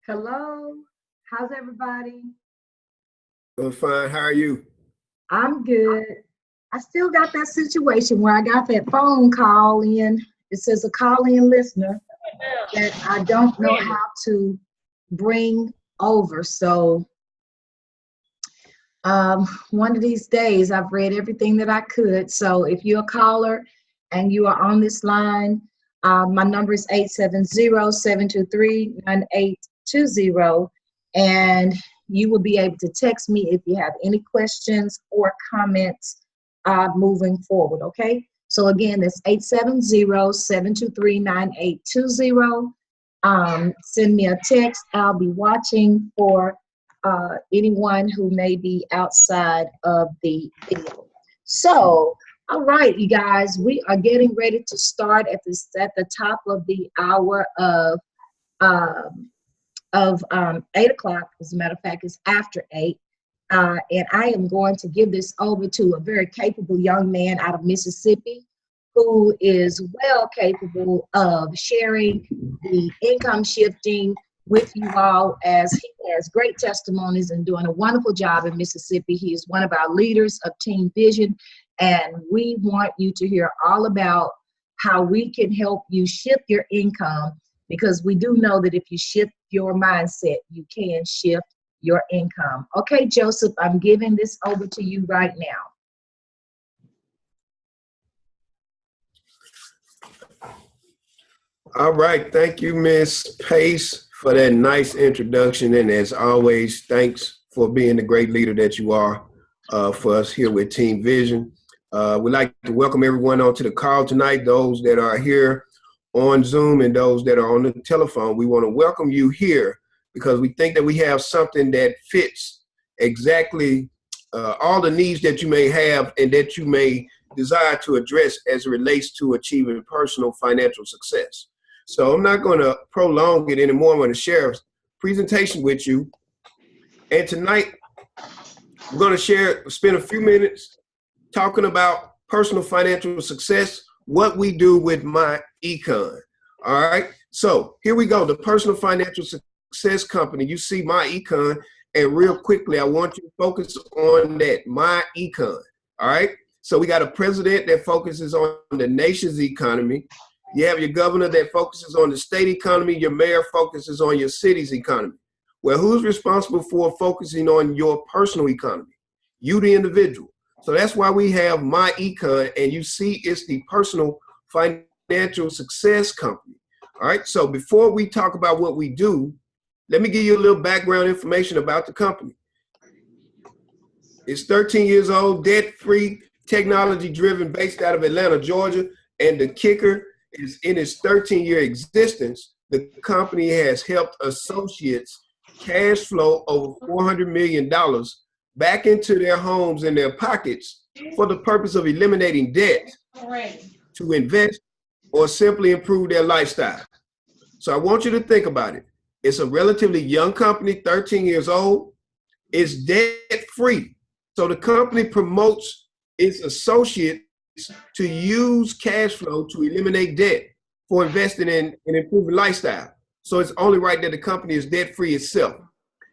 Hello, how's everybody? I'm fine. How are you? I'm good. I still got that situation where I got that phone call in. It says a call in listener that I don't know how to bring over. So, one of these days, I've read everything that I could. So, if you're a caller and you are on this line, my number is 870-723-9820. And you will be able to text me if you have any questions or comments moving forward. Okay. So, again, that's 870-723-9820. Send me a text. I'll be watching for anyone who may be outside of the video. So, all right, you guys, we are getting ready to start at the top of the hour of 8 o'clock. As a matter of fact, it's after 8. And I am going to give this over to a very capable young man out of Mississippi who is well capable of sharing the income shifting with you all, as he has great testimonies and doing a wonderful job in Mississippi. He is one of our leaders of Team Vision, and we want you to hear all about how we can help you shift your income, because we do know that if you shift your mindset, you can shift your income. Okay, Joseph, I'm giving this over to you right now. All right. Thank you, Miss Pace, for that nice introduction. And as always, thanks for being the great leader that you are for us here with Team Vision. We'd like to welcome everyone onto the call tonight, those that are here on Zoom and those that are on the telephone. We want to welcome you here because we think that we have something that fits exactly all the needs that you may have and that you may desire to address as it relates to achieving personal financial success. So I'm not going to prolong it anymore. I'm going to share a presentation with you. And tonight, we're going to spend a few minutes talking about personal financial success, what we do with myEcon. All right. So here we go. The Personal Financial Success Company. You see myEcon, and real quickly, I want you to focus on that myEcon. All right. So we got a president that focuses on the nation's economy. You have your governor that focuses on the state economy. Your mayor focuses on your city's economy. Well, who's responsible for focusing on your personal economy? You, the individual. So that's why we have myEcon, and you see it's the Personal Financial Success Company. All right. So before we talk about what we do, let me give you a little background information about the company. It's 13 years old, debt-free, technology-driven, based out of Atlanta, Georgia. And the kicker is, in its 13-year existence, the company has helped associates cash flow over $400 million back into their homes and their pockets for the purpose of eliminating debt to invest or simply improve their lifestyle. So I want you to think about it. It's a relatively young company, 13 years old. It's debt-free. So the company promotes its associates to use cash flow to eliminate debt for investing in an improving lifestyle. So it's only right that the company is debt-free itself.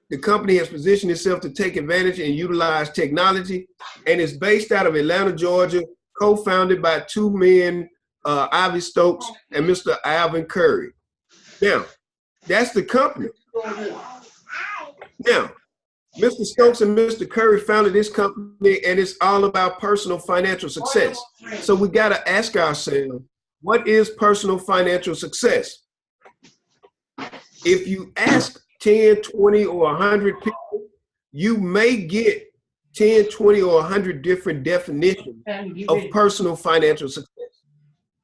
The company has positioned itself to take advantage and utilize technology, and it's based out of Atlanta, Georgia, co-founded by two men, Ivy Stokes and Mr. Alvin Curry. Now, that's the company. Now, Mr. Stokes and Mr. Curry founded this company, and it's all about personal financial success. So we got to ask ourselves, what is personal financial success? If you ask 10, 20, or 100 people, you may get 10, 20, or 100 different definitions of personal financial success.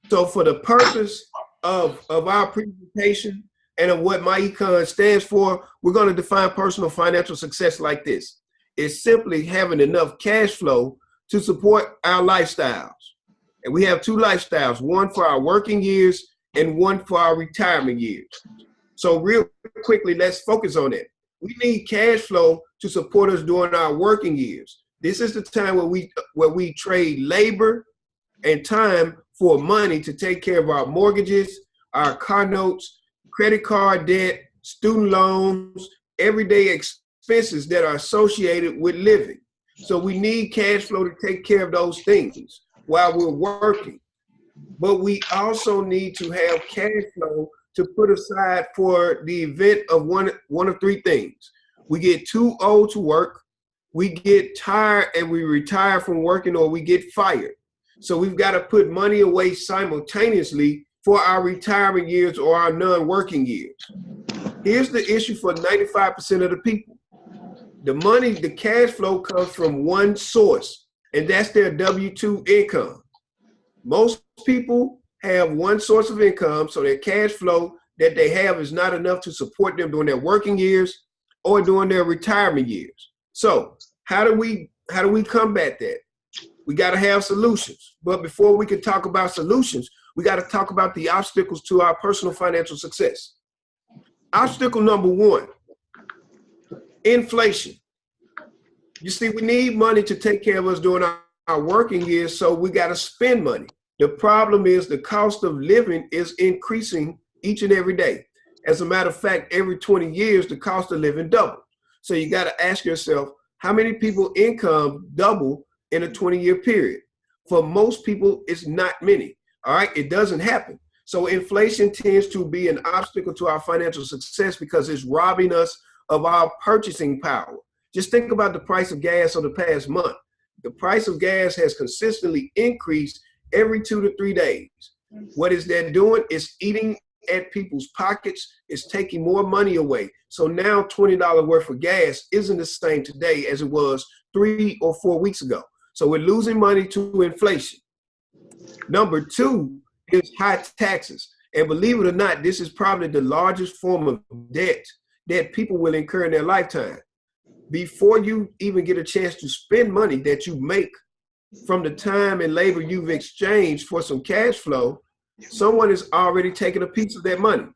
So for the purpose of our presentation and of what myEcon stands for, we're going to define personal financial success like this. It's simply having enough cash flow to support our lifestyles. And we have two lifestyles, one for our working years and one for our retirement years. So real quickly, let's focus on it. We need cash flow to support us during our working years. This is the time where we trade labor and time for money to take care of our mortgages, our car notes, credit card debt, student loans, everyday expenses that are associated with living. So we need cash flow to take care of those things while we're working. But we also need to have cash flow to put aside for the event of one of three things. We get too old to work, we get tired and we retire from working, or we get fired. So we've got to put money away simultaneously for our retirement years or our non-working years. Here's the issue for 95% of the people. The money, the cash flow comes from one source, and that's their W-2 income. Most people have one source of income, so their cash flow that they have is not enough to support them during their working years or during their retirement years. So how do we combat that? We got to have solutions. But before we can talk about solutions, we got to talk about the obstacles to our personal financial success. Obstacle number one, inflation. You see, we need money to take care of us during our working years, so we got to spend money. The problem is the cost of living is increasing each and every day. As a matter of fact, every 20 years, the cost of living doubles. So you got to ask yourself, how many people income double in a 20-year period? For most people, it's not many. All right, it doesn't happen. So inflation tends to be an obstacle to our financial success because it's robbing us of our purchasing power. Just think about the price of gas over the past month. The price of gas has consistently increased every 2 to 3 days. What is that doing? It's eating at people's pockets. It's taking more money away. So now $20 worth of gas isn't the same today as it was 3 or 4 weeks ago. So we're losing money to inflation. Number two is high taxes. And believe it or not, this is probably the largest form of debt that people will incur in their lifetime. Before you even get a chance to spend money that you make from the time and labor you've exchanged for some cash flow, someone is already taking a piece of that money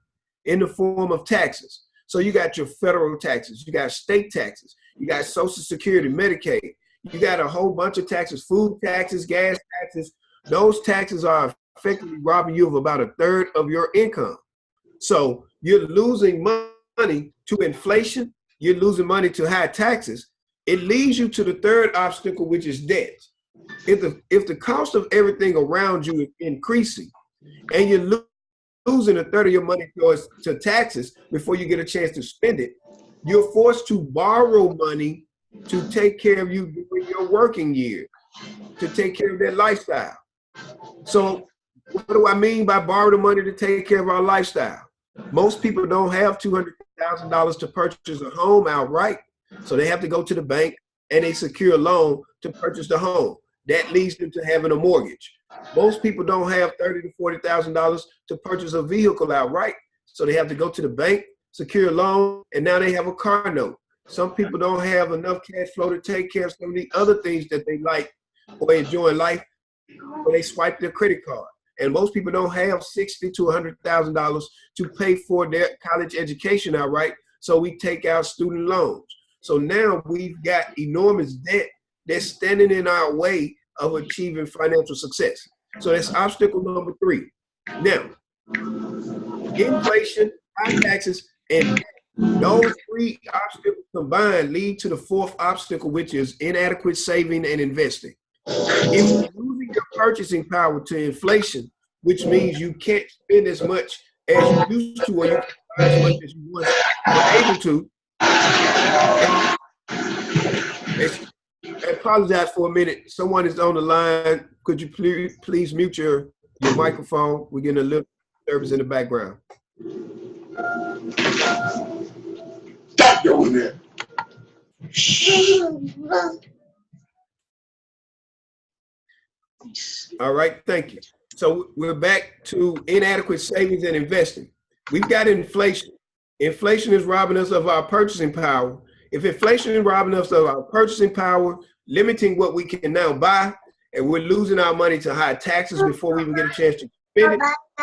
in the form of taxes. So you got your federal taxes, you got state taxes, you got Social Security, Medicaid, you got a whole bunch of taxes, food taxes, gas taxes. Those taxes are effectively robbing you of about a third of your income. So you're losing money to inflation, you're losing money to high taxes. It leads you to the third obstacle, which is debt. If the cost of everything around you is increasing and you're losing a third of your money to taxes before you get a chance to spend it, you're forced to borrow money to take care of you during your working years, to take care of that lifestyle. So what do I mean by borrow the money to take care of our lifestyle? Most people don't have $200,000 to purchase a home outright. So they have to go to the bank and they secure a loan to purchase the home. That leads them to having a mortgage. Most people don't have $30,000 to $40,000 to purchase a vehicle outright. So they have to go to the bank, secure a loan, and now they have a car note. Some people don't have enough cash flow to take care of some of the other things that they like or enjoy in life, so they swipe their credit card. And most people don't have $60,000 to $100,000 to pay for their college education outright, so we take out student loans. So now we've got enormous debt that's standing in our way of achieving financial success. So that's obstacle number three. Now, inflation, high taxes, and those three obstacles combined lead to the fourth obstacle, which is inadequate saving and investing. If you're losing your purchasing power to inflation, which means you can't spend as much as you used to, or you can't buy as much as you once were able to. I apologize for a minute. Someone is on the line. Could you please mute your microphone? We're getting a little disturbance in the background. Stop doing that. All right, thank you. So we're back to inadequate savings and investing. We've got inflation. Inflation is robbing us of our purchasing power. If inflation is robbing us of our purchasing power, limiting what we can now buy, and we're losing our money to high taxes before we even get a chance to spend it,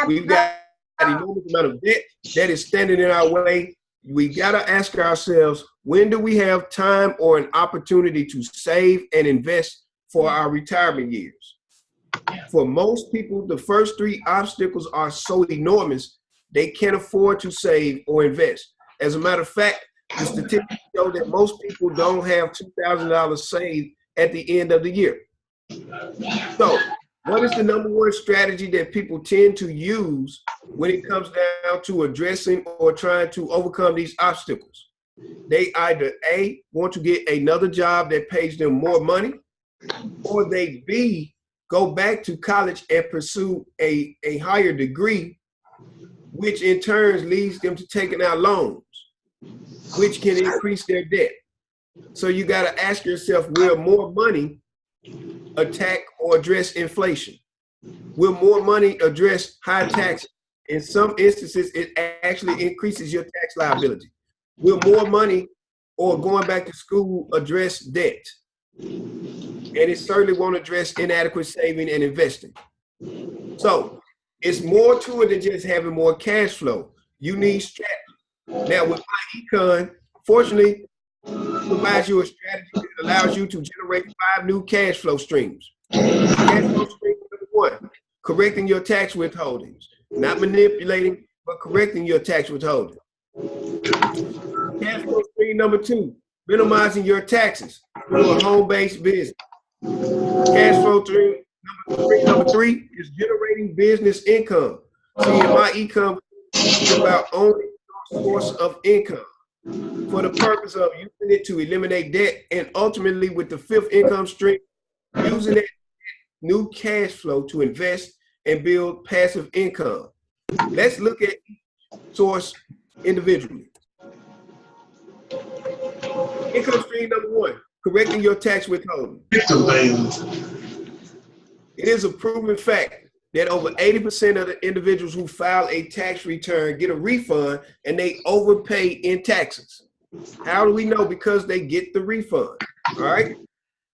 we've got an enormous amount of debt that is standing in our way. We got to ask ourselves, when do we have time or an opportunity to save and invest for our retirement years? For most people, the first three obstacles are so enormous, they can't afford to save or invest. As a matter of fact, the statistics show that most people don't have $2,000 saved at the end of the year. So what is the number one strategy that people tend to use when it comes down to addressing or trying to overcome these obstacles? They either A, want to get another job that pays them more money, or they B, go back to college and pursue a higher degree, which in turn leads them to taking out loans, which can increase their debt. So you got to ask yourself, will more money attack or address inflation? Will more money address high taxes? In some instances, it actually increases your tax liability. Will more money or going back to school address debt? And it certainly won't address inadequate saving and investing. So it's more to it than just having more cash flow. You need strategy. Now with myEcon, fortunately, provides you a strategy that allows you to generate 5 new cash flow streams. Cash flow stream number 1, correcting your tax withholdings. Not manipulating, but correcting your tax withholding. Cash flow stream number 2, minimizing your taxes through a home-based business. Cash flow stream number 3 is generating business income. See, in myEcon, it's about owning your source of income for the purpose of using it to eliminate debt, and ultimately with the 5th income stream, using that new cash flow to invest and build passive income. Let's look at each source individually. Income stream number 1, correcting your tax withholding. It is a proven fact that over 80% of the individuals who file a tax return get a refund and they overpay in taxes. How do we know? Because they get the refund, all right?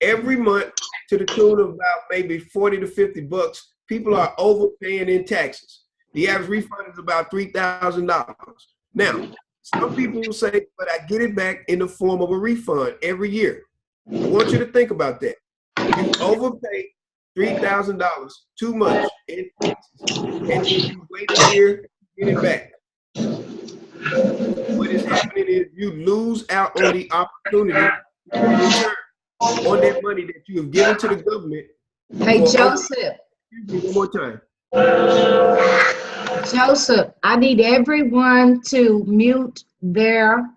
Every month, to the tune of about maybe 40 to 50 bucks, people are overpaying in taxes. The average refund is about $3,000. Now, some people will say, but I get it back in the form of a refund every year. I want you to think about that. You overpay $3,000 too much in taxes, and then you wait a year to get it back. What is happening is you lose out on the opportunity to return on that money that you have given to the government. Hey, Joseph. One more time. Joseph, I need everyone to mute their,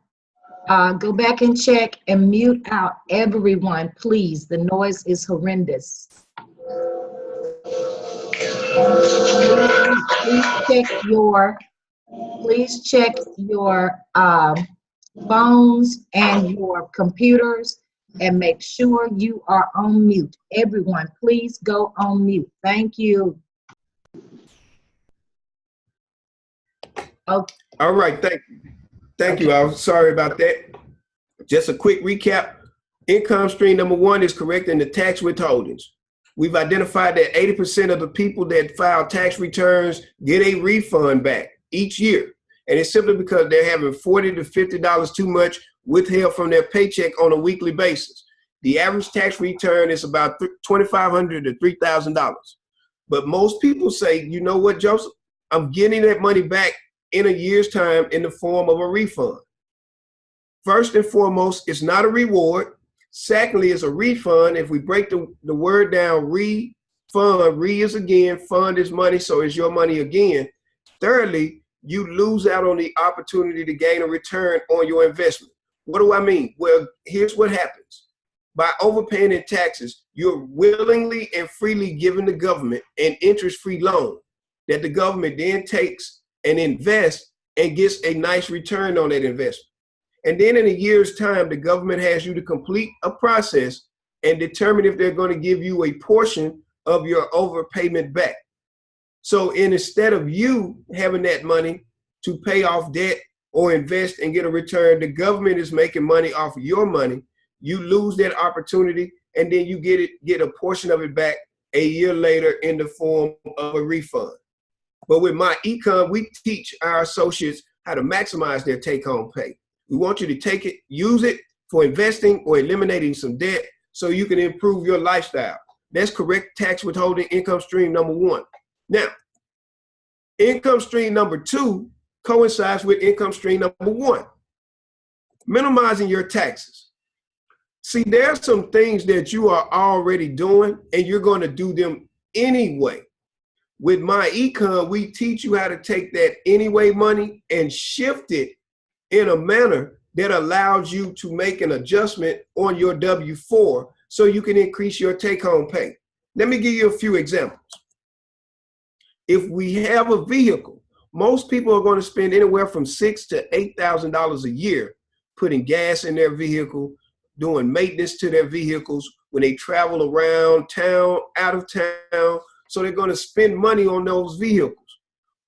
go back and check and mute out everyone, please. The noise is horrendous. Please check your phones and your computers and make sure you are on mute. Everyone, please go on mute. Thank you. Okay. All right, thank you. Thank you. I was sorry about that. Just a quick recap. Income stream number 1 is correcting the tax withholdings. We've identified that 80% of the people that file tax returns get a refund back each year. And it's simply because they're having $40 to $50 too much withheld from their paycheck on a weekly basis. The average tax return is about $2,500 to $3,000. But most people say, you know what, Joseph? I'm getting that money back in a year's time in the form of a refund. First and foremost, it's not a reward. Secondly, it's a refund. If we break the word down, refund, is again, fund is money, so it's your money again. Thirdly, you lose out on the opportunity to gain a return on your investment. What do I mean? Well, here's what happens. By overpaying in taxes, you're willingly and freely giving the government an interest-free loan that the government then takes and invests and gets a nice return on that investment. And then in a year's time, the government has you to complete a process and determine if they're going to give you a portion of your overpayment back. So instead of you having that money to pay off debt or invest and get a return, the government is making money off of your money. You lose that opportunity, and then you get a portion of it back a year later in the form of a refund. But with myEcon, we teach our associates how to maximize their take-home pay. We want you to take it, use it for investing or eliminating some debt so you can improve your lifestyle. That's correct tax withholding income stream number 1. Now, income stream number 2 coincides with income stream number 1. Minimizing your taxes. See, there are some things that you are already doing and you're going to do them anyway. With myEcon, we teach you how to take that anyway money and shift it in a manner that allows you to make an adjustment on your W-4 so you can increase your take-home pay. Let me give you a few examples. If we have a vehicle, most people are going to spend anywhere from $6,000 to $8,000 a year putting gas in their vehicle, doing maintenance to their vehicles when they travel around town, out of town. So they're going to spend money on those vehicles.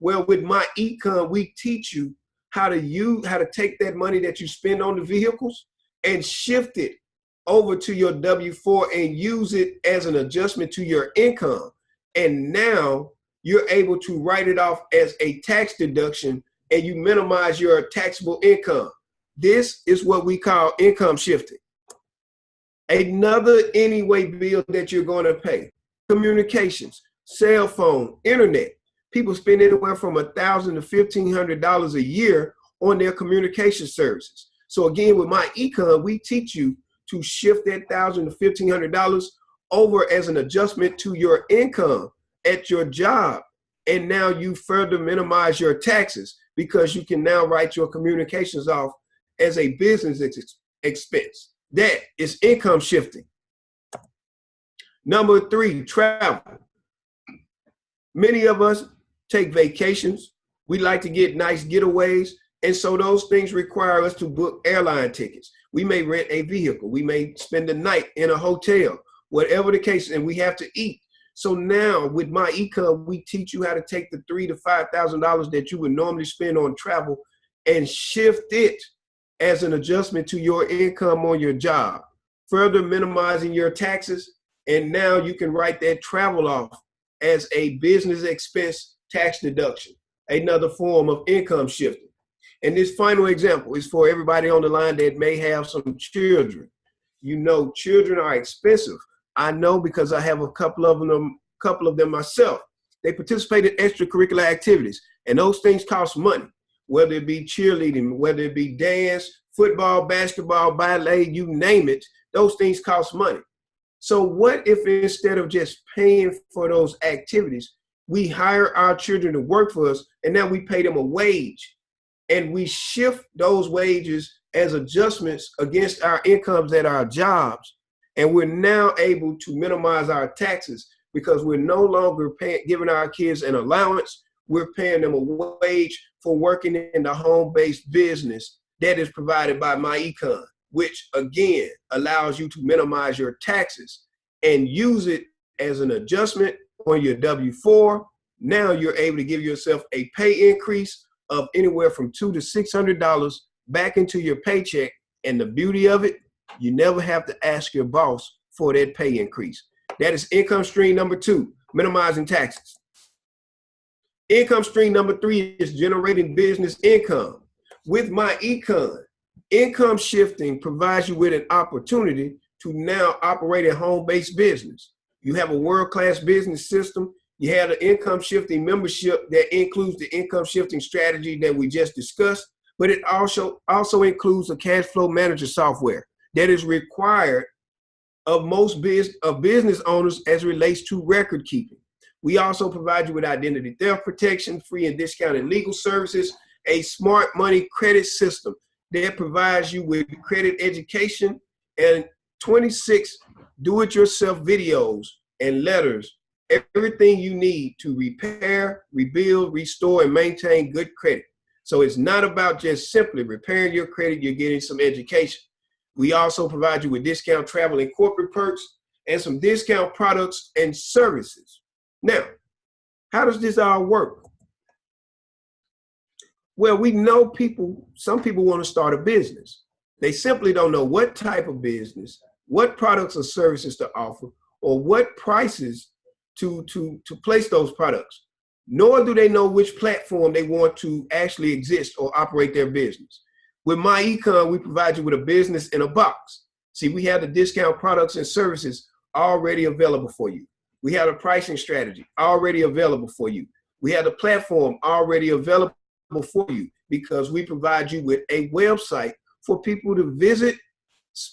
Well, with myEcon, we teach you how to take that money that you spend on the vehicles and shift it over to your W-4 and use it as an adjustment to your income. And now you're able to write it off as a tax deduction and you minimize your taxable income. This is what we call income shifting. Another anyway bill that you're going to pay: communications, cell phone, internet. People spend anywhere from $1,000 to $1,500 a year on their communication services. So again, with myEcon, we teach you to shift that $1,000 to $1,500 over as an adjustment to your income at your job. And now you further minimize your taxes because you can now write your communications off as a business expense. That is income shifting. Number 3, travel. Many of us take vacations. We like to get nice getaways. And so those things require us to book airline tickets. We may rent a vehicle. We may spend the night in a hotel, whatever the case, and we have to eat. So now with myEcon, we teach you how to take the $3,000 to $5,000 that you would normally spend on travel and shift it as an adjustment to your income on your job, further minimizing your taxes. And now you can write that travel off as a business expense tax deduction, another form of income shifting. And this final example is for everybody on the line that may have some children. You know, children are expensive. I know because I have a couple of them myself. They participate in extracurricular activities, and those things cost money, whether it be cheerleading, whether it be dance, football, basketball, ballet, you name it, those things cost money. So what if instead of just paying for those activities, we hire our children to work for us, and now we pay them a wage, and we shift those wages as adjustments against our incomes at our jobs. And we're now able to minimize our taxes because we're no longer giving our kids an allowance. We're paying them a wage for working in the home-based business that is provided by myEcon, which again allows you to minimize your taxes and use it as an adjustment on your W-4. Now you're able to give yourself a pay increase of anywhere from $200 to $600 back into your paycheck. And the beauty of it, you never have to ask your boss for that pay increase. That is income stream number 2, minimizing taxes. Income stream number 3 is generating business income. With myEcon, income shifting provides you with an opportunity to now operate a home-based business. You have a world-class business system. You have an income shifting membership that includes the income shifting strategy that we just discussed, but it also includes a cash flow manager software that is required of most business owners as it relates to record keeping. We also provide you with identity theft protection, free and discounted legal services, a smart money credit system that provides you with credit education, and 26 do-it-yourself videos and letters, everything you need to repair, rebuild, restore, and maintain good credit. So it's not about just simply repairing your credit, you're getting some education. We also provide you with discount travel and corporate perks and some discount products and services. Now, how does this all work? Well, we know some people want to start a business. They simply don't know what type of business, what products or services to offer, or what prices to place those products, nor do they know which platform they want to actually exist or operate their business. With myEcon, we provide you with a business in a box. See, we have the discount products and services already available for you. We have a pricing strategy already available for you. We have the platform already available for you because we provide you with a website for people to visit,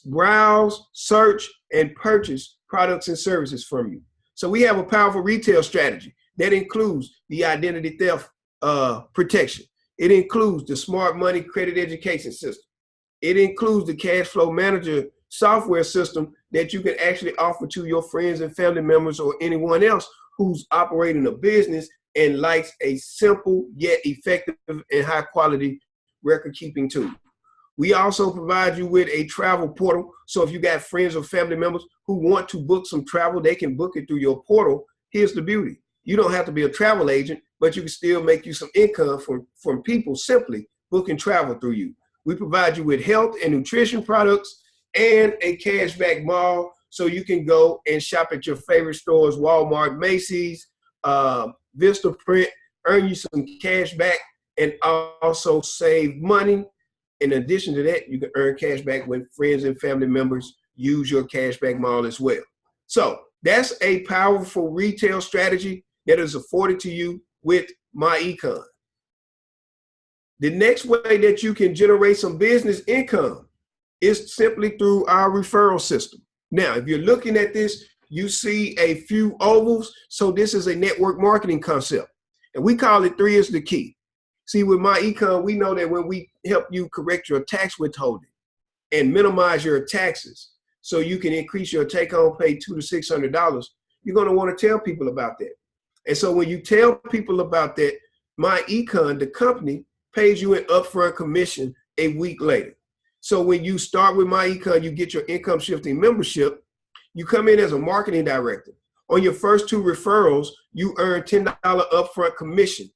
browse, search, and purchase products and services from you. So we have a powerful retail strategy that includes the identity theft protection. It includes the smart money credit education system. It includes the cash flow manager software system that you can actually offer to your friends and family members or anyone else who's operating a business and likes a simple yet effective and high quality record keeping tool. We also provide you with a travel portal. So if you got friends or family members who want to book some travel, they can book it through your portal. Here's the beauty. You don't have to be a travel agent, but you can still make you some income from people simply booking travel through you. We provide you with health and nutrition products and a cashback mall so you can go and shop at your favorite stores, Walmart, Macy's, Vista Print, earn you some cash back and also save money. In addition to that, you can earn cash back when friends and family members use your cashback mall as well. So that's a powerful retail strategy that is afforded to you with myEcon. The next way that you can generate some business income is simply through our referral system. Now, if you're looking at this, you see a few ovals. So this is a network marketing concept, and we call it 3 is the key. See, with myEcon, we know that when we help you correct your tax withholding and minimize your taxes so you can increase your take-home pay $200 to $600, you're going to want to tell people about that. And so when you tell people about that, myEcon, the company, pays you an upfront commission a week later. So when you start with myEcon, you get your income shifting membership. You come in as a marketing director. On your first 2 referrals, you earn $10 upfront commission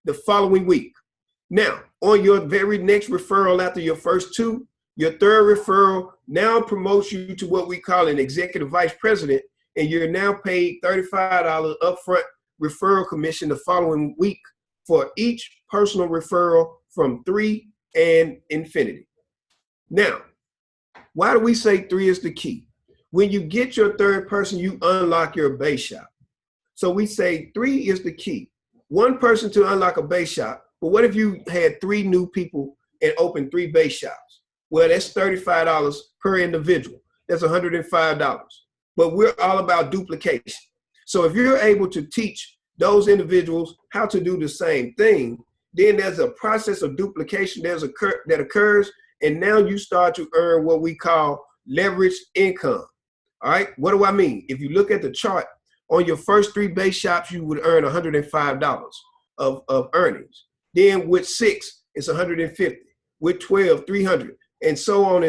the following week. Now, on your very next referral after your first 2, your 3rd referral now promotes you to what we call an executive vice president, and you're now paid $35 upfront referral commission the following week for each personal referral from 3 and infinity. Now, why do we say 3 is the key? When you get your 3rd person, you unlock your base shop. So we say 3 is the key. 1 person to unlock a base shop. But what if you had 3 new people and opened 3 base shops? Well, that's $35 per individual. That's $105. But we're all about duplication. So if you're able to teach those individuals how to do the same thing, then there's a process of duplication that occurs, and now you start to earn what we call leveraged income. All right, what do I mean? If you look at the chart, on your first 3 base shops, you would earn $105 of earnings. Then with 6, it's $150. With 12, $300, and so on,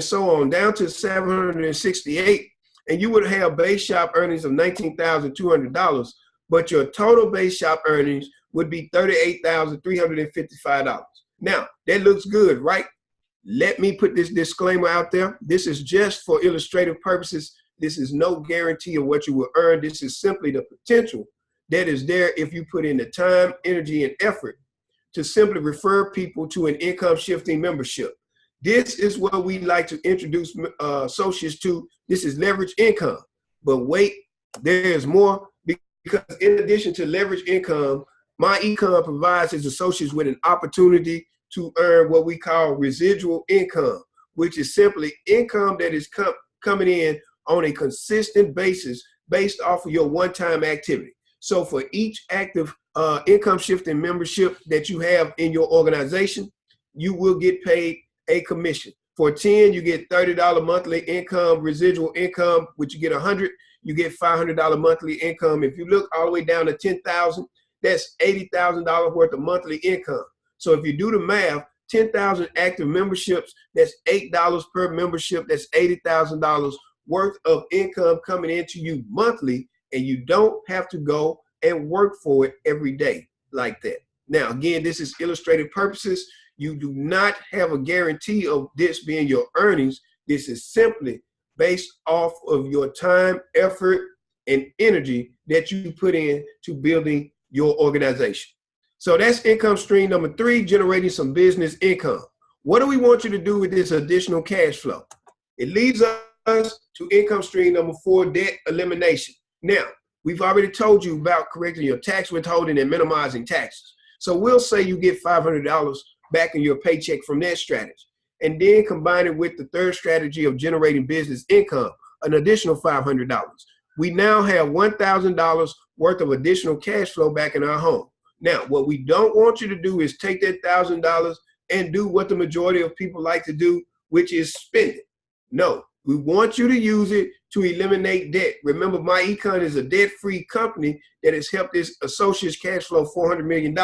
down to $768. And you would have base shop earnings of $19,200, but your total base shop earnings would be $38,355. Now, that looks good, right? Let me put this disclaimer out there. This is just for illustrative purposes. This is no guarantee of what you will earn. This is simply the potential that is there if you put in the time, energy, and effort to simply refer people to an income shifting membership. This is what we like to introduce associates to. This is leverage income. But wait, there's more, because in addition to leverage income, myEcon provides its associates with an opportunity to earn what we call residual income, which is simply income that is coming in on a consistent basis based off of your one-time activity. So for each active income shifting membership that you have in your organization, you will get paid a commission. For 10, you get $30 monthly income, residual income, which you get 100, you get $500 monthly income. If you look all the way down to 10,000, that's $80,000 worth of monthly income. So if you do the math, 10,000 active memberships, that's $8 per membership, that's $80,000 worth of income coming into you monthly, and you don't have to go and work for it every day like that. Now, again, this is illustrative purposes. You do not have a guarantee of this being your earnings. This is simply based off of your time, effort, and energy that you put in to building your organization. So that's income stream number 3, generating some business income. What do we want you to do with this additional cash flow? It leads us to income stream number 4, debt elimination. Now, we've already told you about correcting your tax withholding and minimizing taxes. So we'll say you get $500 back in your paycheck from that strategy. and then combine it with the third strategy of generating business income, an additional $500. We now have $1,000 worth of additional cash flow back in our home. Now, what we don't want you to do is take that $1,000 and do what the majority of people like to do, which is spend it. No, we want you to use it to eliminate debt. Remember, myEcon is a debt-free company that has helped its associates cash flow $400 million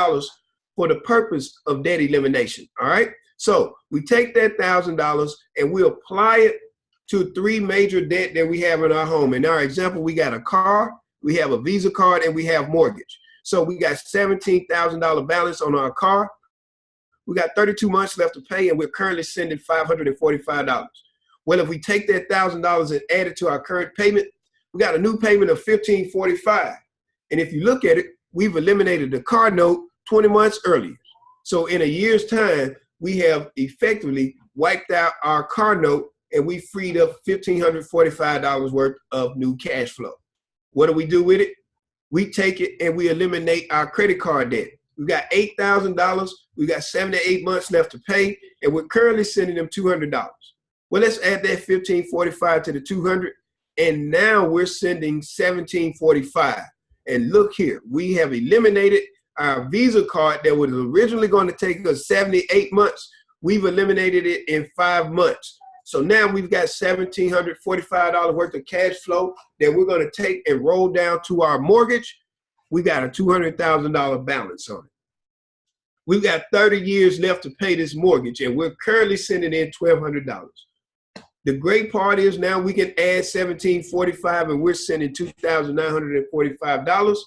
for the purpose of debt elimination, all right? So we take that $1,000 and we apply it to 3 major debt that we have in our home. In our example, we got a car, we have a Visa card, and we have mortgage. So we got $17,000 balance on our car. We got 32 months left to pay, and we're currently sending $545. Well, if we take that $1,000 and add it to our current payment, we got a new payment of $1,545. And if you look at it, we've eliminated the car note 20 months earlier. So in a year's time, we have effectively wiped out our car note and we freed up $1,545 worth of new cash flow. What do we do with it? We take it and we eliminate our credit card debt. We got $8,000. We got 7 to 8 months left to pay, and we're currently sending them $200. Well, let's add that $1,545 to the $200, and now we're sending $1,745. And look here, we have eliminated our Visa card that was originally going to take us 78 months. We've eliminated it in 5 months. So now we've got $1,745 worth of cash flow that we're going to take and roll down to our mortgage. We got a $200,000 balance on it. We've got 30 years left to pay this mortgage, and we're currently sending in $1,200. The great part is now we can add $1,745 and we're sending $2,945.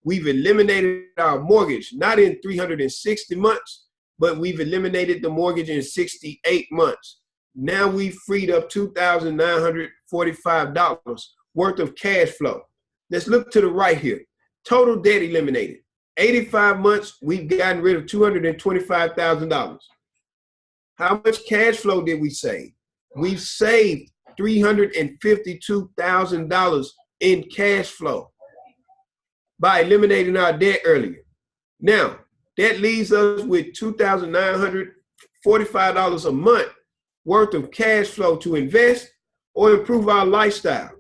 We've eliminated our mortgage, not in 360 months, but we've eliminated the mortgage in 68 months. Now we've freed up $2,945 worth of cash flow. Let's look to the right here. Total debt eliminated. 85 months, we've gotten rid of $225,000. How much cash flow did we save? We've saved $352,000 in cash flow by eliminating our debt earlier. Now, that leaves us with $2,945 a month worth of cash flow to invest or improve our lifestyle.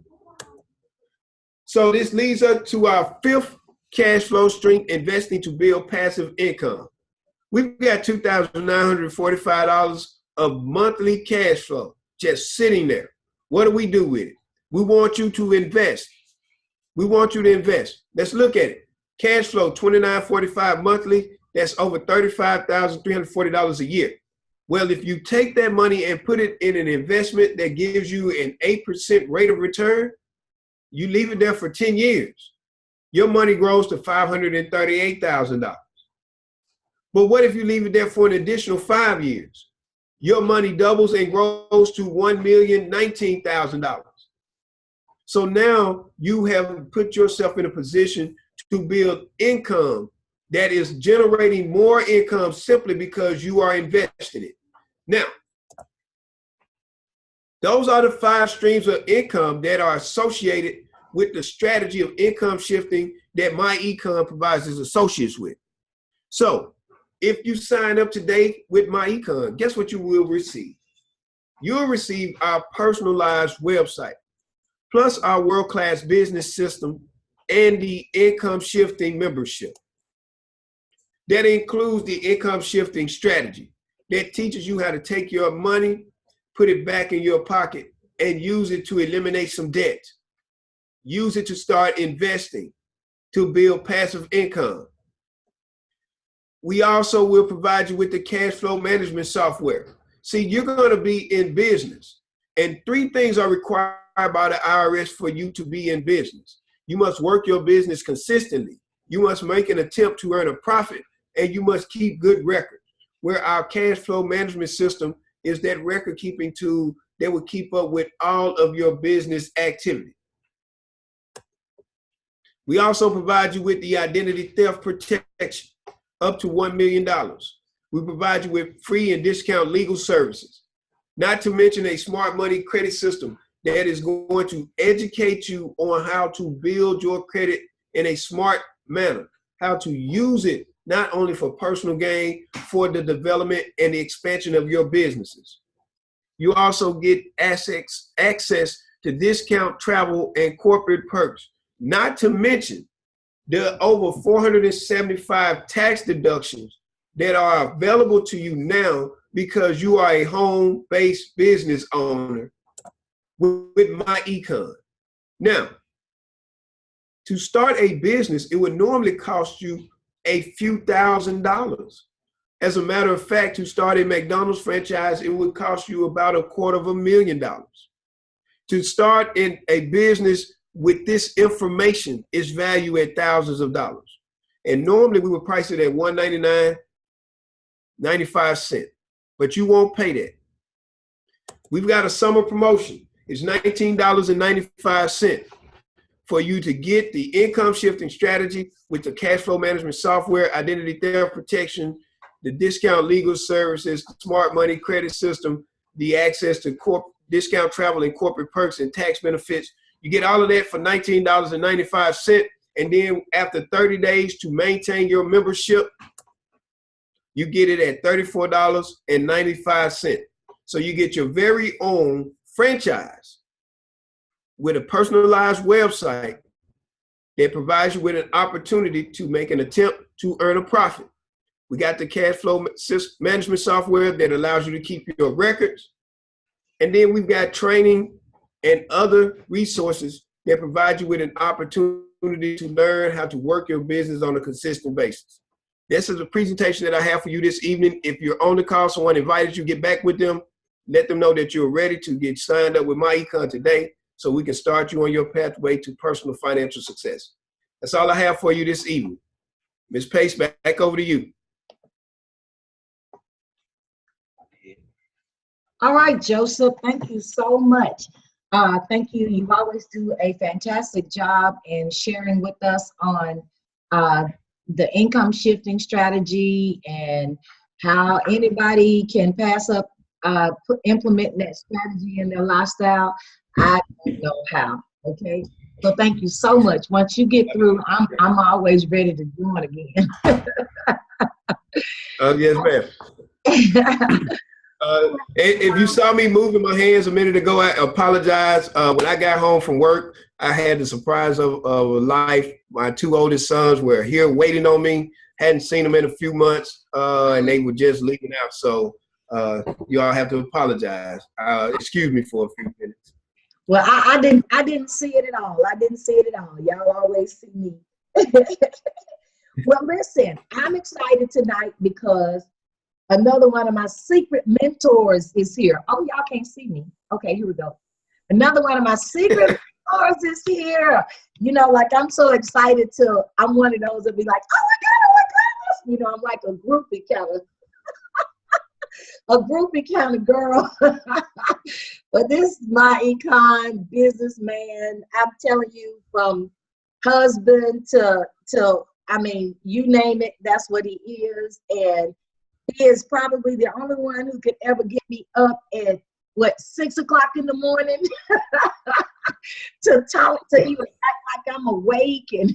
So this leads us to our 5th cash flow stream, investing to build passive income. We've got $2,945 of monthly cash flow just sitting there. What do we do with it? We want you to invest. We want you to invest. Let's look at it. Cash flow, $2,945 monthly. That's over $35,340 a year. Well, if you take that money and put it in an investment that gives you an 8% rate of return, you leave it there for 10 years. Your money grows to $538,000. But what if you leave it there for an additional 5 years? Your money doubles and grows to $1,019,000. So now you have put yourself in a position to build income that is generating more income simply because you are investing it. Now, those are the 5 streams of income that are associated with the strategy of income shifting that myEcon provides its associates with. So if you sign up today with myEcon, guess what you will receive? You'll receive our personalized website, plus our world-class business system and the income shifting membership. That includes the income shifting strategy that teaches you how to take your money, put it back in your pocket, and use it to eliminate some debt. Use it to start investing, to build passive income. We also will provide you with the cash flow management software. See, you're going to be in business, and 3 things are required by the IRS for you to be in business. You must work your business consistently. You must make an attempt to earn a profit, and you must keep good records, where our cash flow management system is that record keeping tool that will keep up with all of your business activity. We also provide you with the identity theft protection up to $1 million. We provide you with free and discount legal services, not to mention a smart money credit system that is going to educate you on how to build your credit in a smart manner, how to use it not only for personal gain, for the development and the expansion of your businesses. You also get access to discount travel and corporate perks, not to mention there are over 475 tax deductions that are available to you now because you are a home-based business owner with myEcon. Now, to start a business, it would normally cost you a few $1,000s. As a matter of fact, to start a McDonald's franchise, it would cost you about $250,000. To start in a business with this information is valued at thousands of dollars. And normally we would price it at $199.95, but you won't pay that. We've got a summer promotion. It's $19.95 for you to get the income shifting strategy with the cash flow management software, identity theft protection, the discount legal services, smart money credit system, the access to discount travel and corporate perks and tax benefits. You get all of that for $19.95. And then after 30 days to maintain your membership, you get it at $34.95. So you get your very own franchise with a personalized website that provides you with an opportunity to make an attempt to earn a profit. We got the cash flow management software that allows you to keep your records. And then we've got training and other resources that provide you with an opportunity to learn how to work your business on a consistent basis. This is a presentation that I have for you this evening. If you're on the call, someone invited you, get back with them. Let them know that you're ready to get signed up with myEcon today so we can start you on your pathway to personal financial success. That's all I have for you this evening. Ms. Pace, back over to you. All right, Joseph, thank you so much. Thank you. You always do a fantastic job in sharing with us on the income shifting strategy and how anybody can pass up implementing that strategy in their lifestyle. I don't know how. Okay, so thank you so much. Once you get through, I'm always ready to join again. Yes, ma'am. If you saw me moving my hands a minute ago, I apologize. When I got home from work, I had the surprise of life. My two oldest sons were here waiting on me. Hadn't seen them in a few months, and they were just leaving out. So you all have to apologize. Excuse me for a few minutes. Well, I didn't see it at all. I didn't see it at all. Y'all always see me. Well, listen, I'm excited tonight because another one of my secret mentors is here. Oh, y'all can't see me. Okay, here we go. Another one of my secret mentors is here. You know, like I'm so excited I'm one of those that be like, oh my God, oh my goodness. You know, I'm like a groupie kind of girl. But this is myEcon businessman. I'm telling you, from husband to I mean, you name it, that's what he is. And he is probably the only one who could ever get me up at 6 o'clock in the morning to talk, to even act like I'm awake and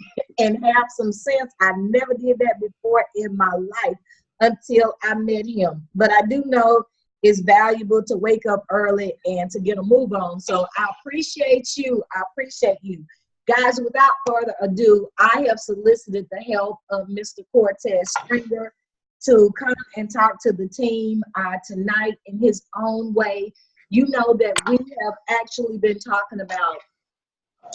have some sense. I never did that before in my life until I met him. But I do know it's valuable to wake up early and to get a move on. So I appreciate you. I appreciate you. Guys, without further ado, I have solicited the help of Mr. Cortez Springer to come and talk to the team tonight in his own way. You know that we have actually been talking about,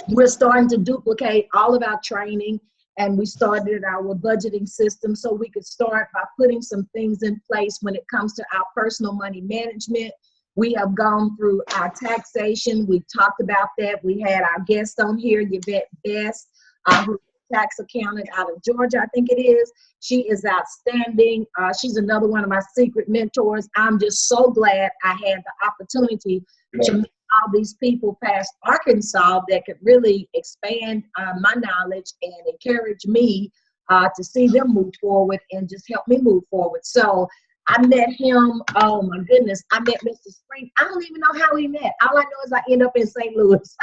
we're starting to duplicate all of our training, and we started our budgeting system so we could start by putting some things in place when it comes to our personal money management. We have gone through our taxation. We talked about that. We had our guest on here, Yvette Best, who's a tax accountant out of Georgia, I think it is. She is outstanding. She's another one of my secret mentors. I'm just so glad I had the opportunity to meet all these people past Arkansas that could really expand my knowledge and encourage me to see them move forward and just help me move forward. So I met him, oh my goodness, I met Mr. Spring. I don't even know how we met. All I know is I end up in St. Louis.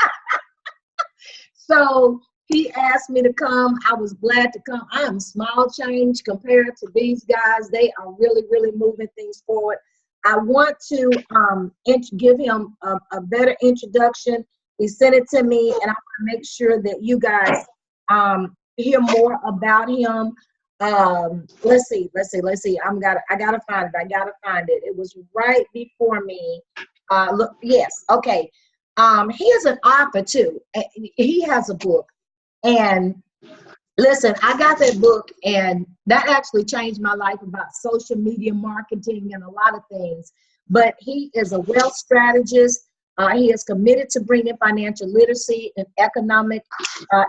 So he asked me to come. I was glad to come. I am small change compared to these guys. They are really, really moving things forward. I want to give him a better introduction. He sent it to me, and I want to make sure that you guys hear more about him. Let's see. I gotta find it. It was right before me. Look, yes, okay. He is an author too. He has a book, and listen, I got that book, and that actually changed my life about social media marketing and a lot of things. But he is a wealth strategist. He is committed to bringing financial literacy and economic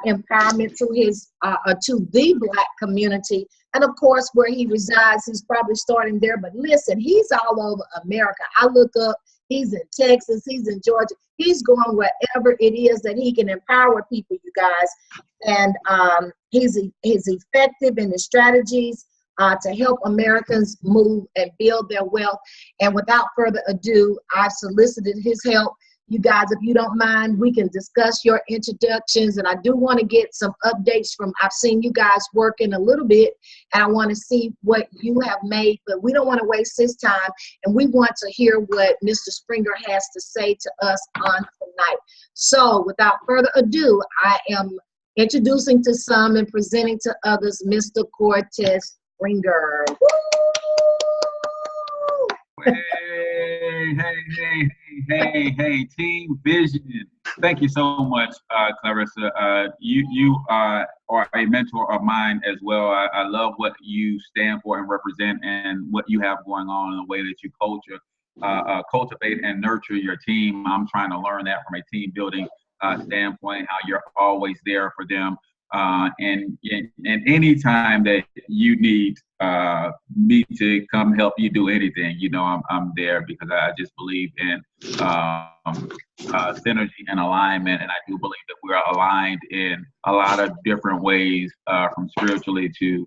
empowerment to to the Black community. And of course, where he resides, he's probably starting there. But listen, he's all over America. I look up, he's in Texas, he's in Georgia. He's going wherever it is that he can empower people, you guys. And he's effective in his strategies to help Americans move and build their wealth. And without further ado, I've solicited his help. You guys, if you don't mind, we can discuss your introductions. And I do want to get some updates I've seen you guys working a little bit, and I want to see what you have made, but we don't want to waste his time. And we want to hear what Mr. Springer has to say to us on tonight. So without further ado, I am introducing to some and presenting to others, Mr. Cortez Springer. Woo! Hey, Team Vision. Thank you so much, Clarissa. You are a mentor of mine as well. I love what you stand for and represent and what you have going on in the way that you cultivate and nurture your team. I'm trying to learn that from a team building standpoint, how you're always there for them. And any time that you need me to come help you do anything, you know, I'm there, because I just believe in synergy and alignment. And I do believe that we're aligned in a lot of different ways, from spiritually to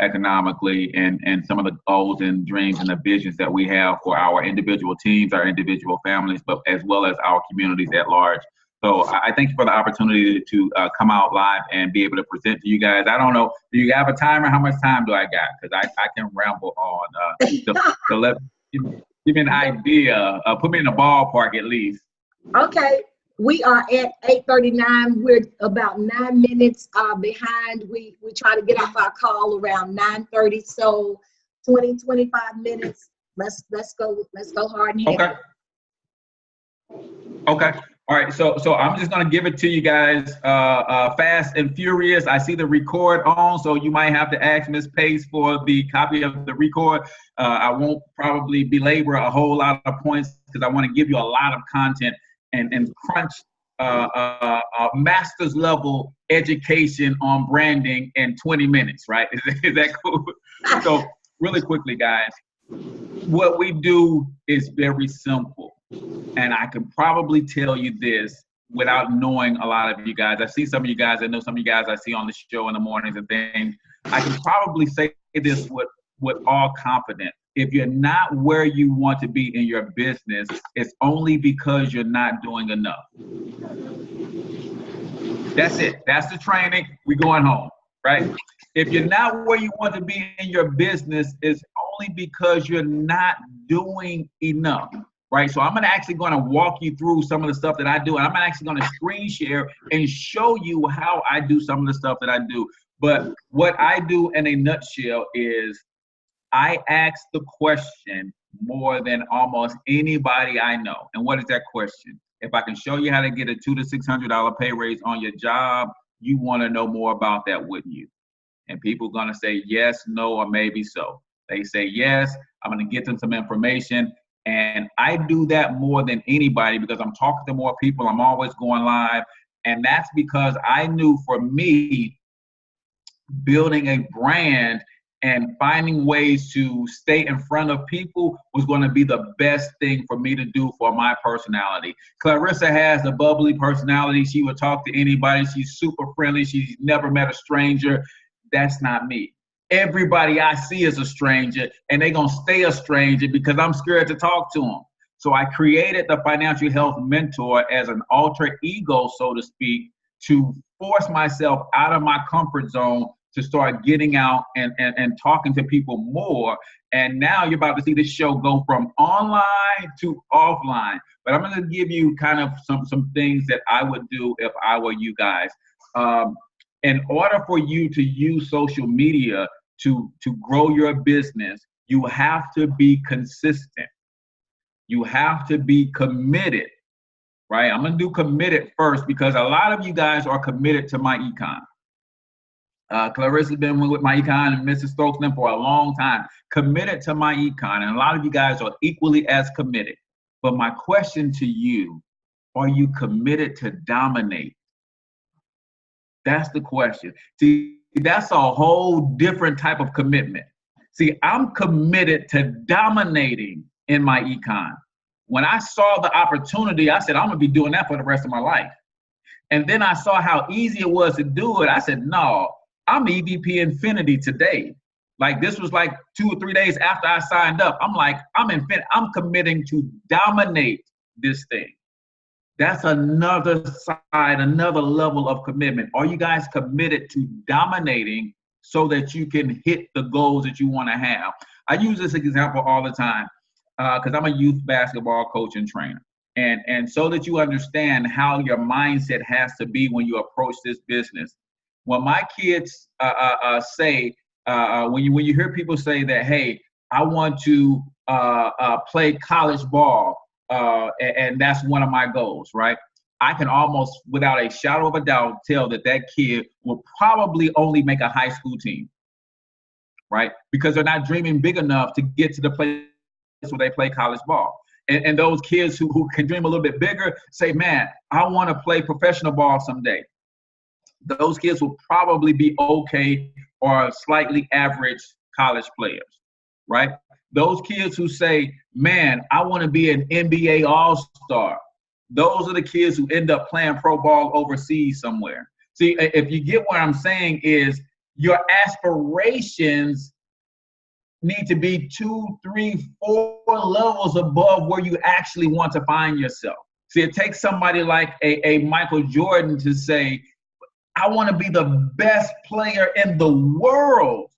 economically, and some of the goals and dreams and the visions that we have for our individual teams, our individual families, but as well as our communities at large. So I thank you for the opportunity to come out live and be able to present to you guys. I don't know, do you have a timer? How much time do I got? Because I can ramble on. Give me an idea. Put me in the ballpark at least. Okay, we are at 8:39. We're about 9 minutes behind. We try to get off our call around 9:30. So 25 minutes. Let's go hard and heavy. Okay. All right, so I'm just gonna give it to you guys fast and furious. I see the record on, so you might have to ask Ms. Pace for the copy of the record. I won't probably belabor a whole lot of points, because I want to give you a lot of content and crunch master's level education on branding in 20 minutes, right? Is that cool? So really quickly, guys, what we do is very simple. And I can probably tell you this without knowing a lot of you guys. I see some of you guys, I know some of you guys I see on the show in the mornings and things. I can probably say this with all confidence. If you're not where you want to be in your business, it's only because you're not doing enough. That's it. That's the training. We're going home, right? If you're not where you want to be in your business, it's only because you're not doing enough. Right, so I'm actually going to walk you through some of the stuff that I do, and I'm actually going to screen share and show you how I do some of the stuff that I do. But what I do in a nutshell is I ask the question more than almost anybody I know. And what is that question? If I can show you how to get a $200 to $600 pay raise on your job, you want to know more about that, wouldn't you? And people are going to say yes, no, or maybe so. They say yes, I'm going to get them some information. And I do that more than anybody because I'm talking to more people. I'm always going live. And that's because I knew for me, building a brand and finding ways to stay in front of people was going to be the best thing for me to do for my personality. Clarissa has a bubbly personality. She would talk to anybody. She's super friendly. She's never met a stranger. That's not me. Everybody I see is a stranger, and they're going to stay a stranger because I'm scared to talk to them. So I created the Financial Health Mentor as an alter ego, so to speak, to force myself out of my comfort zone to start getting out and talking to people more. And now you're about to see this show go from online to offline. But I'm going to give you kind of some things that I would do if I were you guys. In order for you to use social media to grow your business, you have to be consistent. You have to be committed, right? I'm going to do committed first because a lot of you guys are committed to myEcon. Clarissa's been with myEcon and Mrs. Stokesman for a long time, committed to myEcon, and a lot of you guys are equally as committed. But my question to you, are you committed to dominate? That's the question. See, that's a whole different type of commitment. See, I'm committed to dominating in myEcon. When I saw the opportunity, I said, I'm gonna be doing that for the rest of my life. And then I saw how easy it was to do it. I said, no, I'm EVP Infinity today. Like this was like 2 or 3 days after I signed up. I'm like, I'm committing to dominate this thing. That's another side, another level of commitment. Are you guys committed to dominating so that you can hit the goals that you want to have? I use this example all the time because I'm a youth basketball coach and trainer. And so that you understand how your mindset has to be when you approach this business. When my kids say, when you hear people say that, hey, I want to play college ball, and that's one of my goals, right? I can almost, without a shadow of a doubt, tell that kid will probably only make a high school team, right? Because they're not dreaming big enough to get to the place where they play college ball. And those kids who can dream a little bit bigger say, man, I want to play professional ball someday. Those kids will probably be okay or slightly average college players, right? Those kids who say, man, I want to be an NBA All-Star. Those are the kids who end up playing pro ball overseas somewhere. See, if you get what I'm saying is your aspirations need to be 2, 3, 4 levels above where you actually want to find yourself. See, it takes somebody like a Michael Jordan to say, I want to be the best player in the world.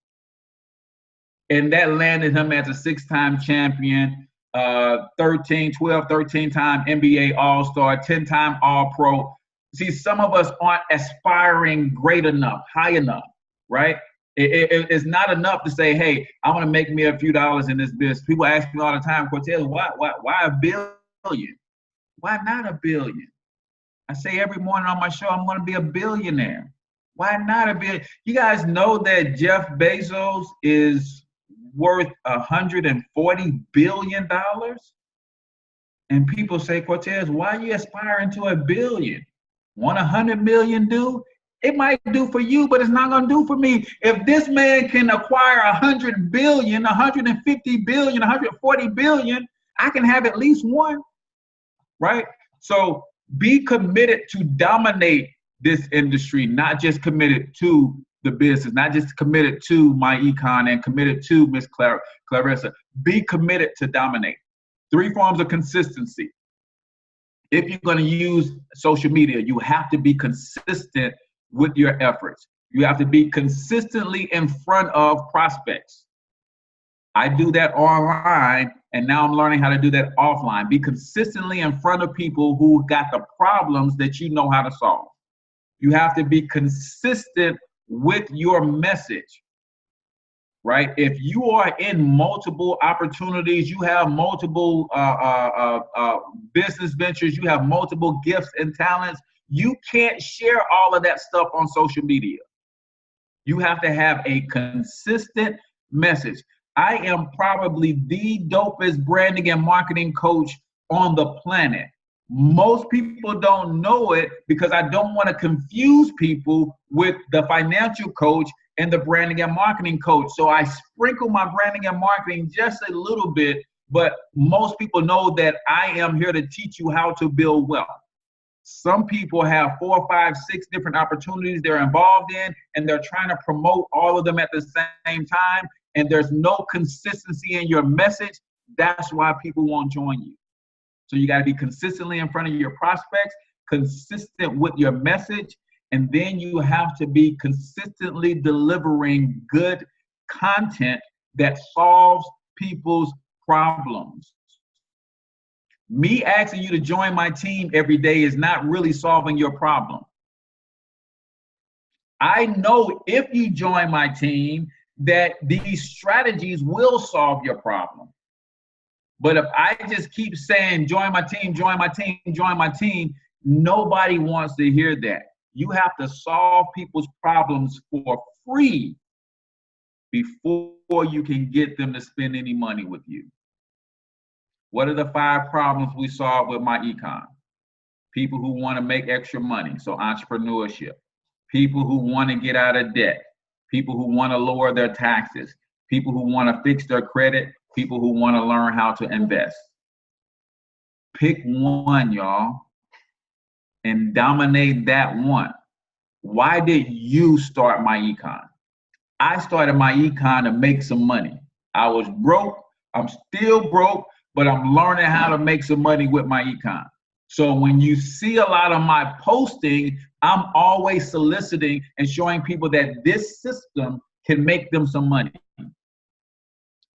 And that landed him as a 6-time champion, 12, 13-time NBA All-Star, 10-time All-Pro. See, some of us aren't aspiring great enough, high enough, right? It's not enough to say, hey, I want to make me a few dollars in this business. People ask me all the time, Cortez, why $1 billion? Why not $1 billion? I say every morning on my show, I'm going to be a billionaire. Why not $1 billion? You guys know that Jeff Bezos is worth $140 billion? And people say, Cortez, why are you aspiring to $1 billion? Want $100 million do? It might do for you, but it's not going to do for me. If this man can acquire $100 billion, $150 billion, $140 billion, I can have at least one, right? So be committed to dominate this industry, not just committed to the business, not just committed to myEcon and committed to Miss Clarissa. Be committed to dominate. 3 forms of consistency. If you're going to use social media, you have to be consistent with your efforts. You have to be consistently in front of prospects. I do that online, and now I'm learning how to do that offline. Be consistently in front of people who got the problems that you know how to solve. You have to be consistent with your message, right? If you are in multiple opportunities, you have multiple business ventures, you have multiple gifts and talents, you can't share all of that stuff on social media. You have to have a consistent message. I am probably the dopest branding and marketing coach on the planet. Most people don't know it because I don't want to confuse people with the financial coach and the branding and marketing coach. So I sprinkle my branding and marketing just a little bit, but most people know that I am here to teach you how to build wealth. Some people have 4, 5, 6 different opportunities they're involved in, and they're trying to promote all of them at the same time, and there's no consistency in your message. That's why people won't join you. So you got to be consistently in front of your prospects, consistent with your message, And then you have to be consistently delivering good content that solves people's problems. Me asking you to join my team every day is not really solving your problem. I know if you join my team that these strategies will solve your problem. But if I just keep saying, join my team, join my team, join my team, nobody wants to hear that. You have to solve people's problems for free before you can get them to spend any money with you. What are the 5 problems we solve with myEcon? People who want to make extra money, so entrepreneurship. People who want to get out of debt. People who want to lower their taxes. People who want to fix their credit. People who want to learn how to invest. Pick one, y'all, and dominate that one. Why did you start myEcon? I started myEcon to make some money. I was broke. I'm still broke, but I'm learning how to make some money with myEcon. So when you see a lot of my posting, I'm always soliciting and showing people that this system can make them some money.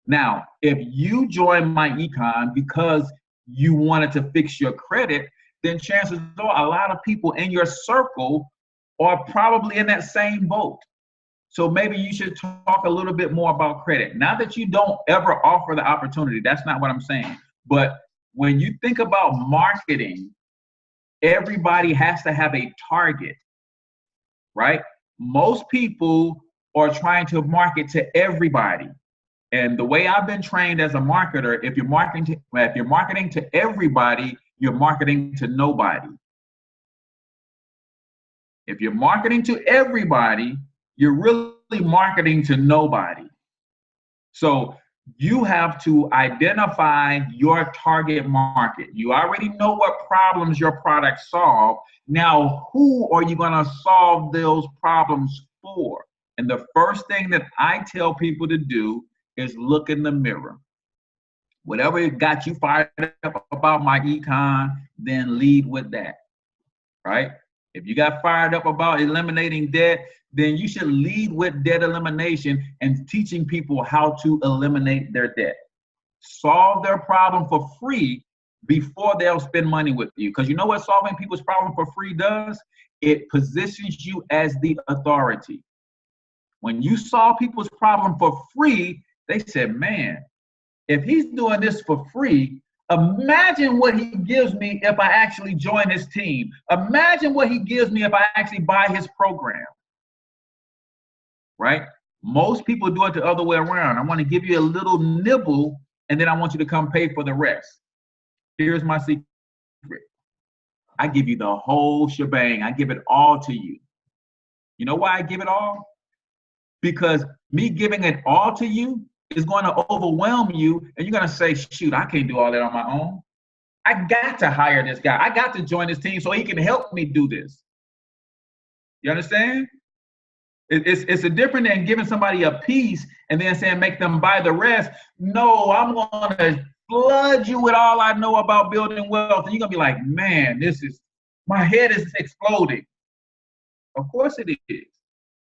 Now, if you join myEcon because you wanted to fix your credit, then chances are a lot of people in your circle are probably in that same boat. So maybe you should talk a little bit more about credit. Not that you don't ever offer the opportunity. That's not what I'm saying. But when you think about marketing, everybody has to have a target, right? Most people are trying to market to everybody. And the way I've been trained as a marketer, if you're marketing to everybody, you're marketing to nobody. If you're marketing to everybody, you're really marketing to nobody. So you have to identify your target market. You already know what problems your products solve. Now, who are you going to solve those problems for? And the first thing that I tell people to do is look in the mirror. Whatever got you fired up about myEcon, then lead with that, right? If you got fired up about eliminating debt, then you should lead with debt elimination and teaching people how to eliminate their debt. Solve their problem for free before they'll spend money with you. Because you know what solving people's problem for free does? It positions you as the authority. When you solve people's problem for free, they said, man, if he's doing this for free, imagine what he gives me if I actually join his team. Imagine what he gives me if I actually buy his program, right? Most people do it the other way around. I want to give you a little nibble, and then I want you to come pay for the rest. Here's my secret. I give you the whole shebang. I give it all to you. You know why I give it all? Because me giving it all to you is going to overwhelm you, and you're going to say, shoot, I can't do all that on my own. I got to hire this guy. I got to join this team so he can help me do this. You understand? It's a different than giving somebody a piece and then saying make them buy the rest. No, I'm going to flood you with all I know about building wealth, and you're going to be like, man, my head is exploding. Of course it is.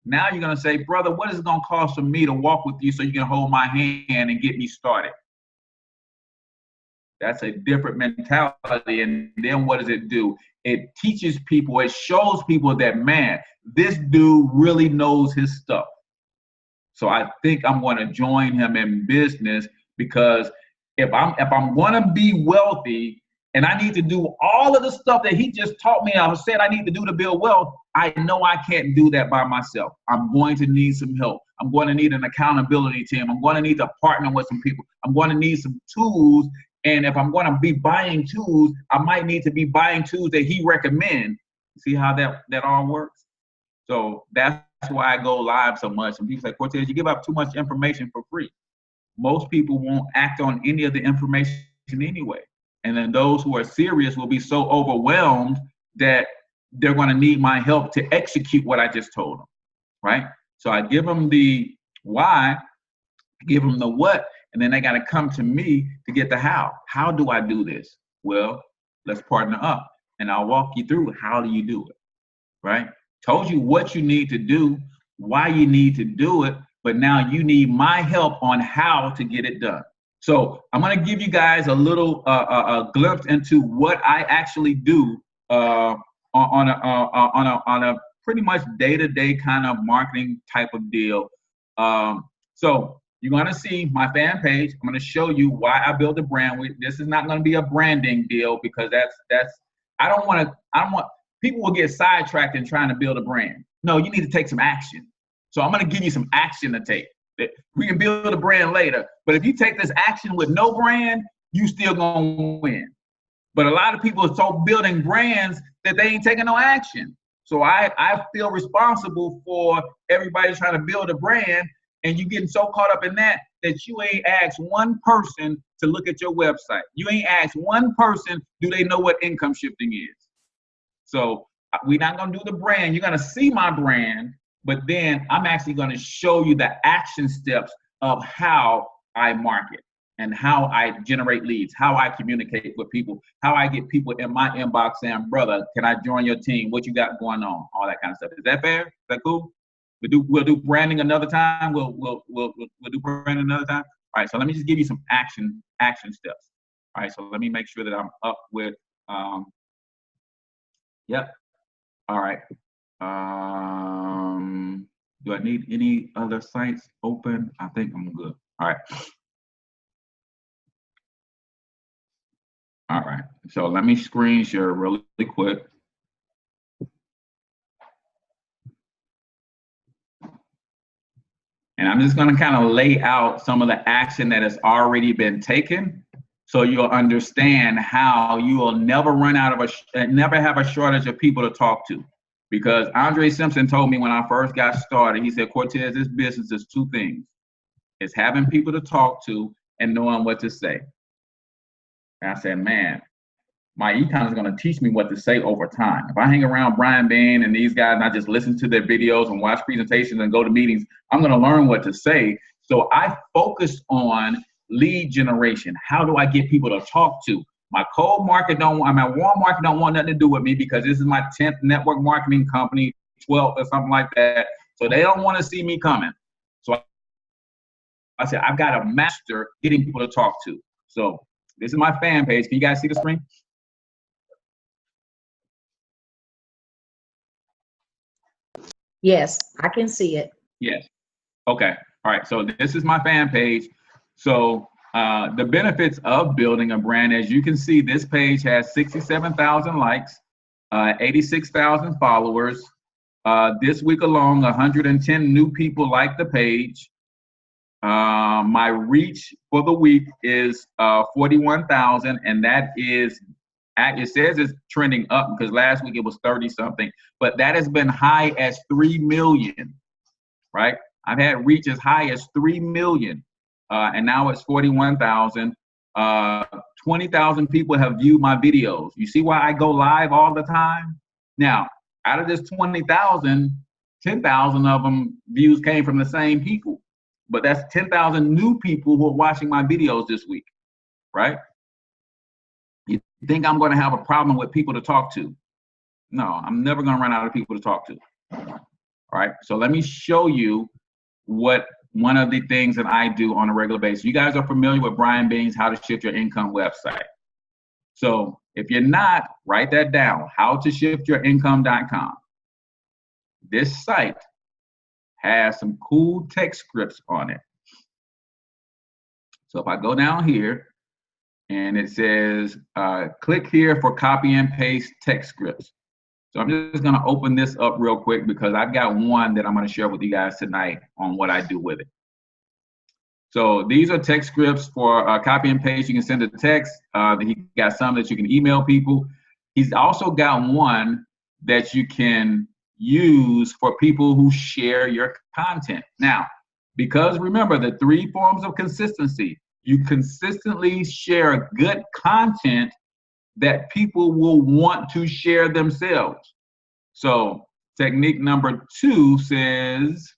Now you're going to say, brother, what is it going to cost for me to walk with you so you can hold my hand and get me started? That's a different mentality. And then what does it do? It teaches people, it shows people that, man, this dude really knows his stuff. So I think I'm going to join him in business, because if I'm going to be wealthy, and I need to do all of the stuff that he just taught me, I said I need to do to build wealth, I know I can't do that by myself. I'm going to need some help. I'm going to need an accountability team. I'm going to need to partner with some people. I'm going to need some tools. And if I'm going to be buying tools, I might need to be buying tools that he recommends. See how that all works? So that's why I go live so much. And people say, Cortez, you give up too much information for free. Most people won't act on any of the information anyway. And then those who are serious will be so overwhelmed that they're going to need my help to execute what I just told them, right? So I give them the why, give them the what, and then they got to come to me to get the how. How do I do this? Well, let's partner up, and I'll walk you through how do you do it, right? told you what you need to do, why you need to do it, but now you need my help on how to get it done. So I'm going to give you guys a little a glimpse into what I actually do on a pretty much day-to-day kind of marketing type of deal. So you're going to see my fan page. I'm going to show you why I built a brand. This is not going to be a branding deal because I don't want people will get sidetracked in trying to build a brand. No, you need to take some action. So I'm going to give you some action to take. We can build a brand later, but if you take this action with no brand, you still going to win. But a lot of people are so building brands that they ain't taking no action. So I feel responsible for everybody trying to build a brand, and you getting so caught up in that you ain't asked one person to look at your website. You ain't asked one person, do they know what income shifting is? So we're not going to do the brand. You're going to see my brand, but then I'm actually going to show you the action steps of how I market and how I generate leads, how I communicate with people, how I get people in my inbox saying, brother, can I join your team? What you got going on? All that kind of stuff. Is that fair? Is that cool? We'll do branding another time. We'll do branding another time. All right. So let me just give you some action steps. All right. So let me make sure that I'm up with. Yep. All right. Do I need any other sites open? I think I'm good. All right. All right. So let me screen share really quick. And I'm just going to kind of lay out some of the action that has already been taken so you'll understand how you will never run out of never have a shortage of people to talk to. Because Andre Simpson told me when I first got started, he said, Cortez, this business is two things. It's having people to talk to and knowing what to say. And I said, man, myEcon is going to teach me what to say over time. If I hang around Brian Bain and these guys and I just listen to their videos and watch presentations and go to meetings, I'm going to learn what to say. So I focused on lead generation. How do I get people to talk to? My cold market my warm market don't want nothing to do with me because this is my 10th network marketing company, 12th or something like that. So they don't want to see me coming. So I said, I've got to master getting people to talk to. So this is my fan page. Can you guys see the screen? Yes, I can see it. Yes. Okay. All right. So this is my fan page. So the benefits of building a brand, as you can see, this page has 67,000 likes, 86,000 followers. This week alone, 110 new people like the page. My reach for the week is 41,000, and that is, it says it's trending up because last week it was 30 something, but that has been high as 3 million, right? I've had reach as high as 3 million, and now it's 41,000. 20,000 people have viewed my videos. You see why I go live all the time? Now, out of this 20,000, 10,000 of them views came from the same people, but that's 10,000 new people who are watching my videos this week, right? You think I'm going to have a problem with people to talk to? No, I'm never going to run out of people to talk to. All right, so let me show you what one of the things that I do on a regular basis. You guys are familiar with Brian Bain's How to Shift Your Income website. So if you're not, write that down, howtoshiftyourincome.com. This site has some cool text scripts on it. So if I go down here and it says, click here for copy and paste text scripts. So I'm just going to open this up real quick because I've got one that I'm going to share with you guys tonight on what I do with it. So these are text scripts for copy and paste. You can send a text. He got some that you can email people. He's also got one that you can use for people who share your content. Now, because remember the 3 forms of consistency, you consistently share good content that people will want to share themselves. So technique number 2 says,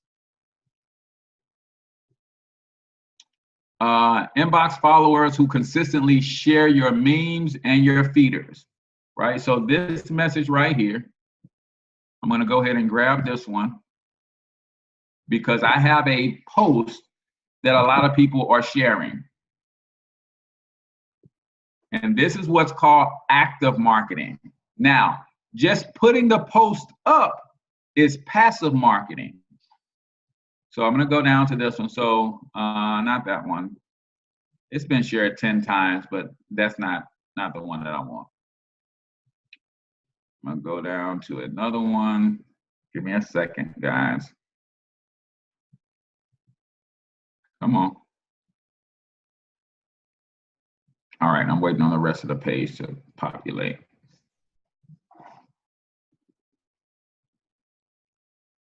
inbox followers who consistently share your memes and your feeders, right? So this message right here, I'm gonna go ahead and grab this one because I have a post that a lot of people are sharing. And this is what's called active marketing. Now, just putting the post up is passive marketing. So I'm gonna go down to this one. So not that one. It's been shared 10 times, but that's not the one that I want. I'm gonna go down to another one. Give me a second, guys. Come on. All right, I'm waiting on the rest of the page to populate.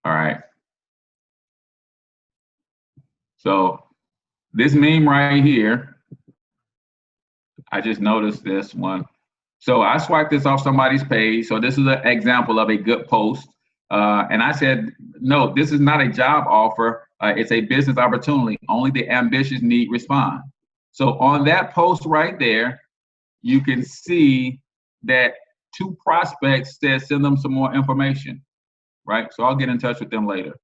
All right. So this meme right here, I just noticed this one. So I swiped this off somebody's page. So this is an example of a good post. And I said, no, this is not a job offer. It's a business opportunity. Only the ambitious need respond. So on that post right there, you can see that 2 prospects said send them some more information, right? So I'll get in touch with them later.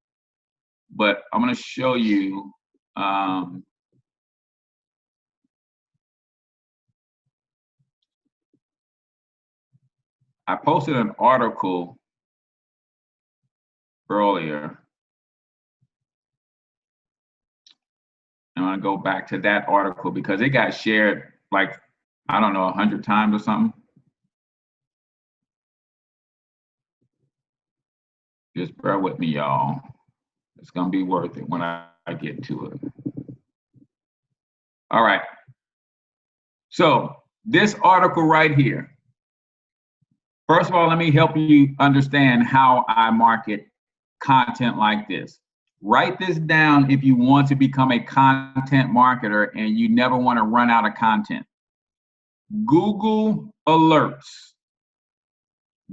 But I'm gonna show you, I posted an article earlier. I'm gonna go back to that article because it got shared like, I don't know, 100 times or something. Just bear with me, y'all. It's gonna be worth it when I get to it. All right. So this article right here. First of all, let me help you understand how I market content like this. Write this down if you want to become a content marketer and you never want to run out of content. Google Alerts.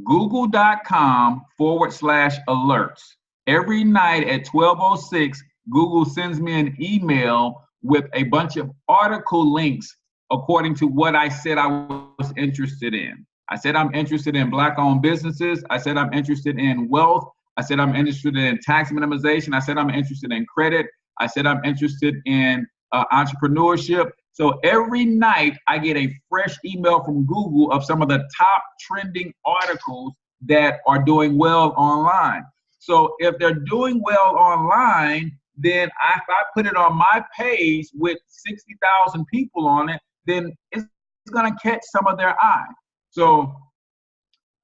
Google.com/alerts. Every night at 12:06, Google sends me an email with a bunch of article links according to what I said I was interested in. I said I'm interested in Black-owned businesses. I said I'm interested in wealth. I said I'm interested in tax minimization. I said I'm interested in credit. I said I'm interested in entrepreneurship. So every night I get a fresh email from Google of some of the top trending articles that are doing well online. So if they're doing well online, then if I put it on my page with 60,000 people on it, then it's gonna catch some of their eye. So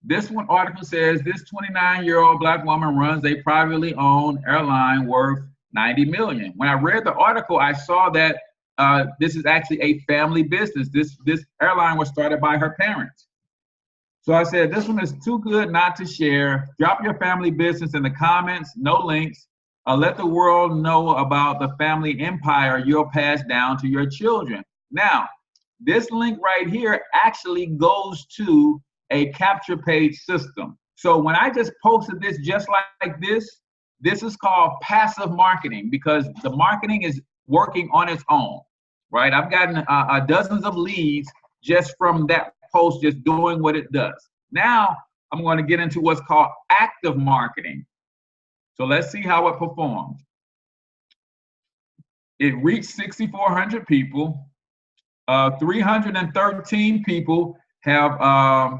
this one article says this 29-year-old Black woman runs a privately owned airline worth $90 million. When I read the article, I saw that this is actually a family business. This airline was started by her parents. So I said, this one is too good not to share. Drop your family business in the comments, no links. Let the world know about the family empire you'll pass down to your children. Now, this link right here actually goes to a capture page system. So when I just posted this just like this is called passive marketing because the marketing is working on its own, right? I've gotten dozens of leads just from that post, just doing what it does. Now I'm going to get into what's called active marketing. So let's see how it performed. It reached 6,400 people. 313 people have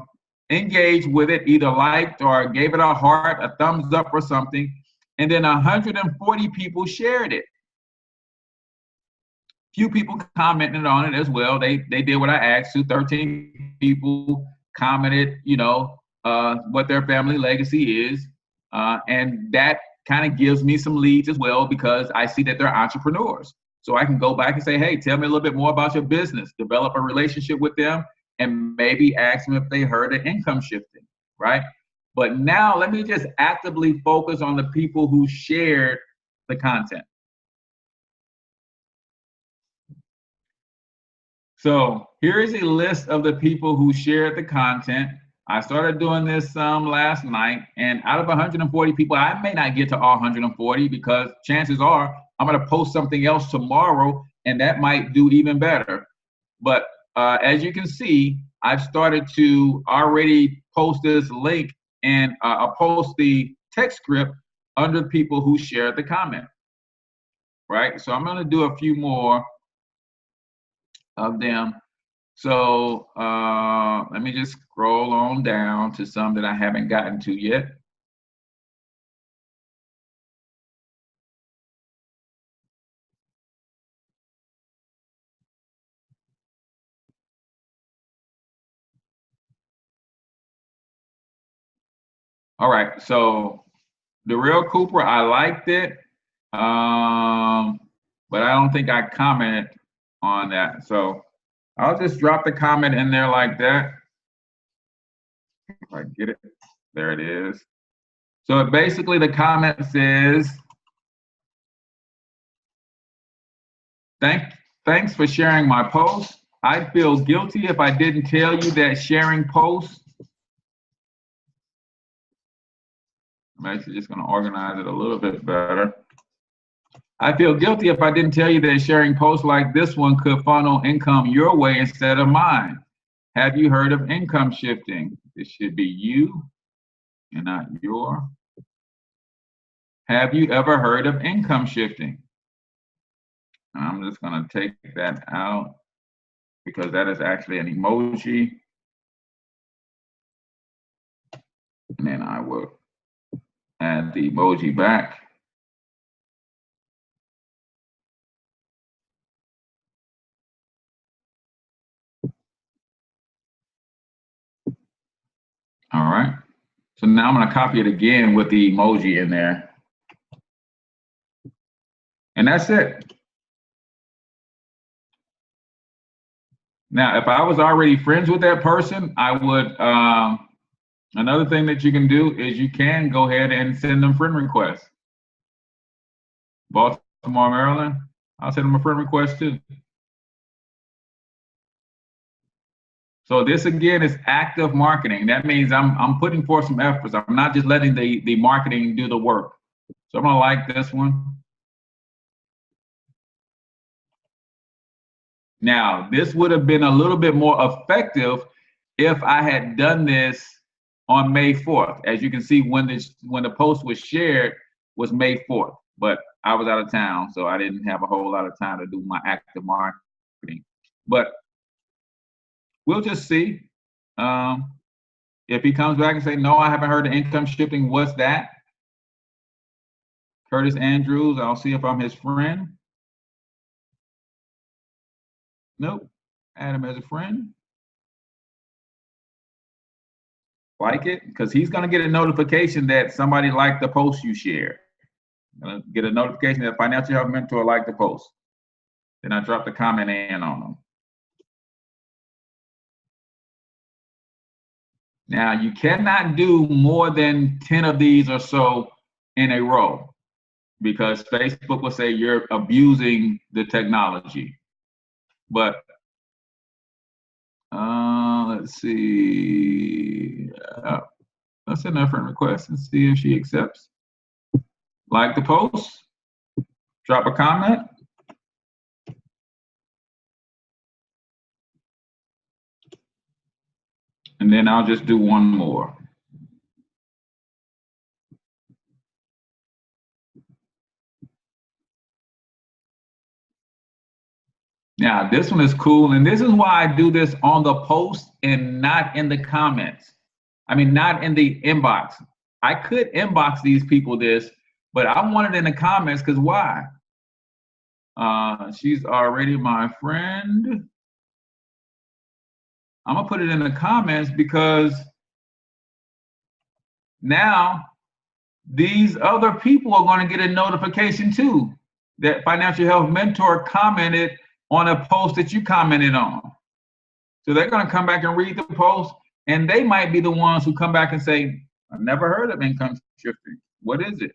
engaged with it, either liked or gave it a heart, a thumbs up or something. And then 140 people shared it. Few people commented on it as well. They did what I asked to. 13 people commented, what their family legacy is. And that kind of gives me some leads as well because I see that they're entrepreneurs. So I can go back and say, hey, tell me a little bit more about your business, develop a relationship with them, and maybe ask them if they heard of income shifting, right? But now let me just actively focus on the people who shared the content. So here is a list of the people who shared the content. I started doing this last night, and out of 140 people, I may not get to all 140 because chances are I'm going to post something else tomorrow, and that might do even better. But as you can see, I've started to already post this link and I'll post the text script under people who shared the comment, right? So I'm gonna do a few more of them. So let me just scroll on down to some that I haven't gotten to yet. All right, so the Real Cooper, I liked it, but I don't think I commented on that. So I'll just drop the comment in there like that. If I get it, there it is. So basically the comment says, thanks for sharing my post. I'd feel guilty if I didn't tell you that sharing posts. I'm actually just gonna organize it a little bit better. I feel guilty if I didn't tell you that sharing posts like this one could funnel income your way instead of mine. Have you heard of income shifting? This should be you and not your. Have you ever heard of income shifting? I'm just gonna take that out because that is actually an emoji. And then I will add the emoji back. All right. So now I'm gonna copy it again with the emoji in there. And that's it. Now, if I was already friends with that person, I would, another thing that you can do is you can go ahead and send them friend requests. Baltimore, Maryland, I'll send them a friend request too. So this again is active marketing. That means I'm putting forth some efforts. I'm not just letting the marketing do the work. So I'm gonna like this one. Now, this would have been a little bit more effective if I had done this on May 4th. As you can see, when the post was shared was May 4th, but I was out of town, so I didn't have a whole lot of time to do my active marketing. But we'll just see. If he comes back and say, no, I haven't heard of income shifting, what's that? Curtis Andrews, I'll see if I'm his friend. Nope, add him as a friend. Like it, because he's gonna get a notification that somebody liked the post you shared. Gonna get a notification that Financial Health Mentor liked the post. Then I drop the comment in on them. Now, you cannot do more than 10 of these or so in a row because Facebook will say you're abusing the technology. But let's see. Let's send her a friend request and see if she accepts. Like the post, drop a comment. And then I'll just do one more. Now, this one is cool, and this is why I do this on the post and not in the comments. I mean, not in the inbox. I could inbox these people this, but I want it in the comments because why? She's already my friend. I'm gonna put it in the comments because now these other people are gonna get a notification too that Financial Health Mentor commented on a post that you commented on. So they're gonna come back and read the post, and they might be the ones who come back and say, I've never heard of income shifting. What is it?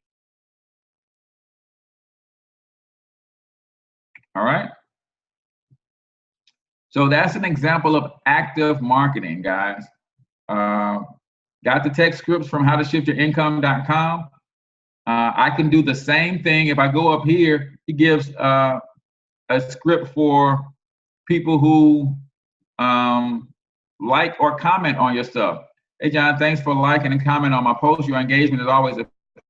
All right. So that's an example of active marketing, guys. Got the text scripts from howtoshiftyourincome.com. I can do the same thing. If I go up here, it gives a script for people who like or comment on your stuff. Hey, John, thanks for liking and commenting on my post. Your engagement is always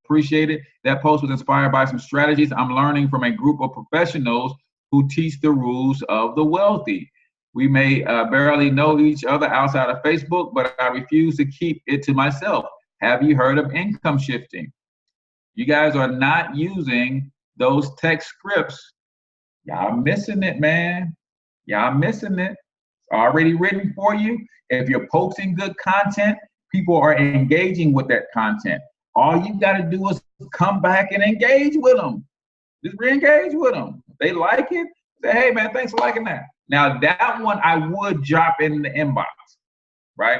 appreciated. That post was inspired by some strategies I'm learning from a group of professionals who teach the rules of the wealthy. We may barely know each other outside of Facebook, but I refuse to keep it to myself. Have you heard of income shifting? You guys are not using those text scripts. Y'all missing it, man. Y'all missing it. It's already written for you. If you're posting good content, people are engaging with that content. All you got to do is come back and engage with them. Just re-engage with them. If they like it, say, hey, man, thanks for liking that. Now, that one I would drop in the inbox, right?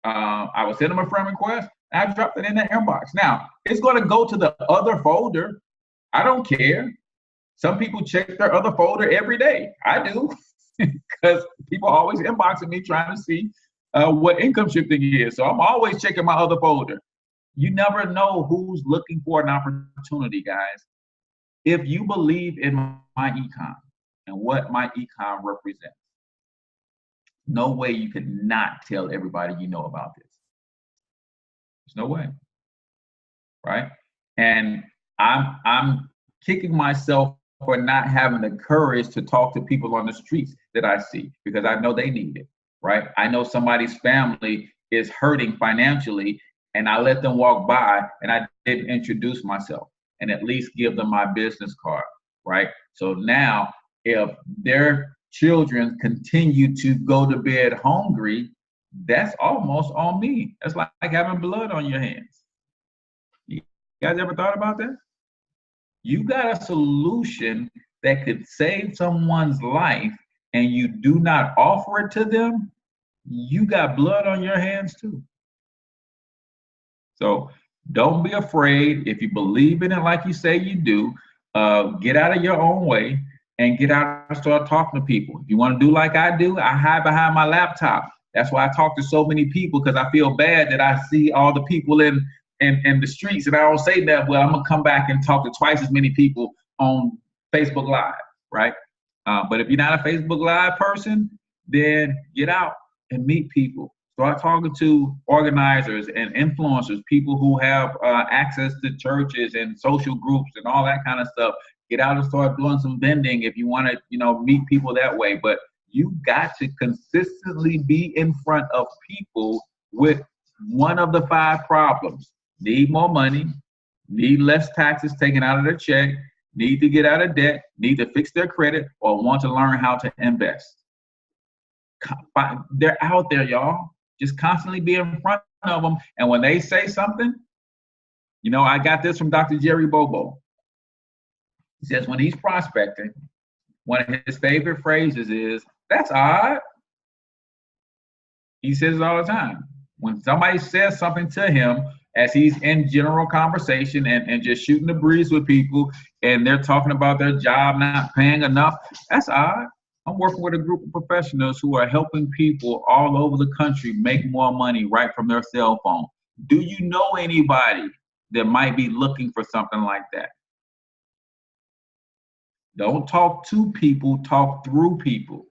I would send them a friend request. I dropped it in the inbox. Now, it's going to go to the other folder. I don't care. Some people check their other folder every day. I do, because people are always inboxing me trying to see what income shifting is. So I'm always checking my other folder. You never know who's looking for an opportunity, guys. If you believe in myEcon and what myEcon represents, no way you could not tell everybody you know about this. There's no way, right? And I'm kicking myself for not having the courage to talk to people on the streets that I see, because I know they need it, right? I know somebody's family is hurting financially, and I let them walk by and I didn't introduce myself and at least give them my business card, right? So now if their children continue to go to bed hungry, that's almost on me. That's like having blood on your hands. You guys ever thought about that? You got a solution that could save someone's life and you do not offer it to them, you got blood on your hands too. So don't be afraid. If you believe in it like you say you do, get out of your own way and get out and start talking to people. If you want to do like I do, I hide behind my laptop. That's why I talk to so many people, because I feel bad that I see all the people in the streets and I don't say that. Well, I'm gonna come back and talk to twice as many people on Facebook Live, right? But if you're not a Facebook Live person, then get out and meet people. Start talking to organizers and influencers, people who have access to churches and social groups and all that kind of stuff. Get out and start doing some vending if you want to, meet people that way. But you got to consistently be in front of people with one of the 5 problems. Need more money, need less taxes taken out of their check, need to get out of debt, need to fix their credit, or want to learn how to invest. They're out there, y'all. Just constantly be in front of them. And when they say something, I got this from Dr. Jerry Bobo. He says when he's prospecting, one of his favorite phrases is, "That's odd." He says it all the time. When somebody says something to him, as he's in general conversation and just shooting the breeze with people, and they're talking about their job not paying enough, that's odd. I'm working with a group of professionals who are helping people all over the country make more money right from their cell phone. Do you know anybody that might be looking for something like that? Don't talk to people, talk through people,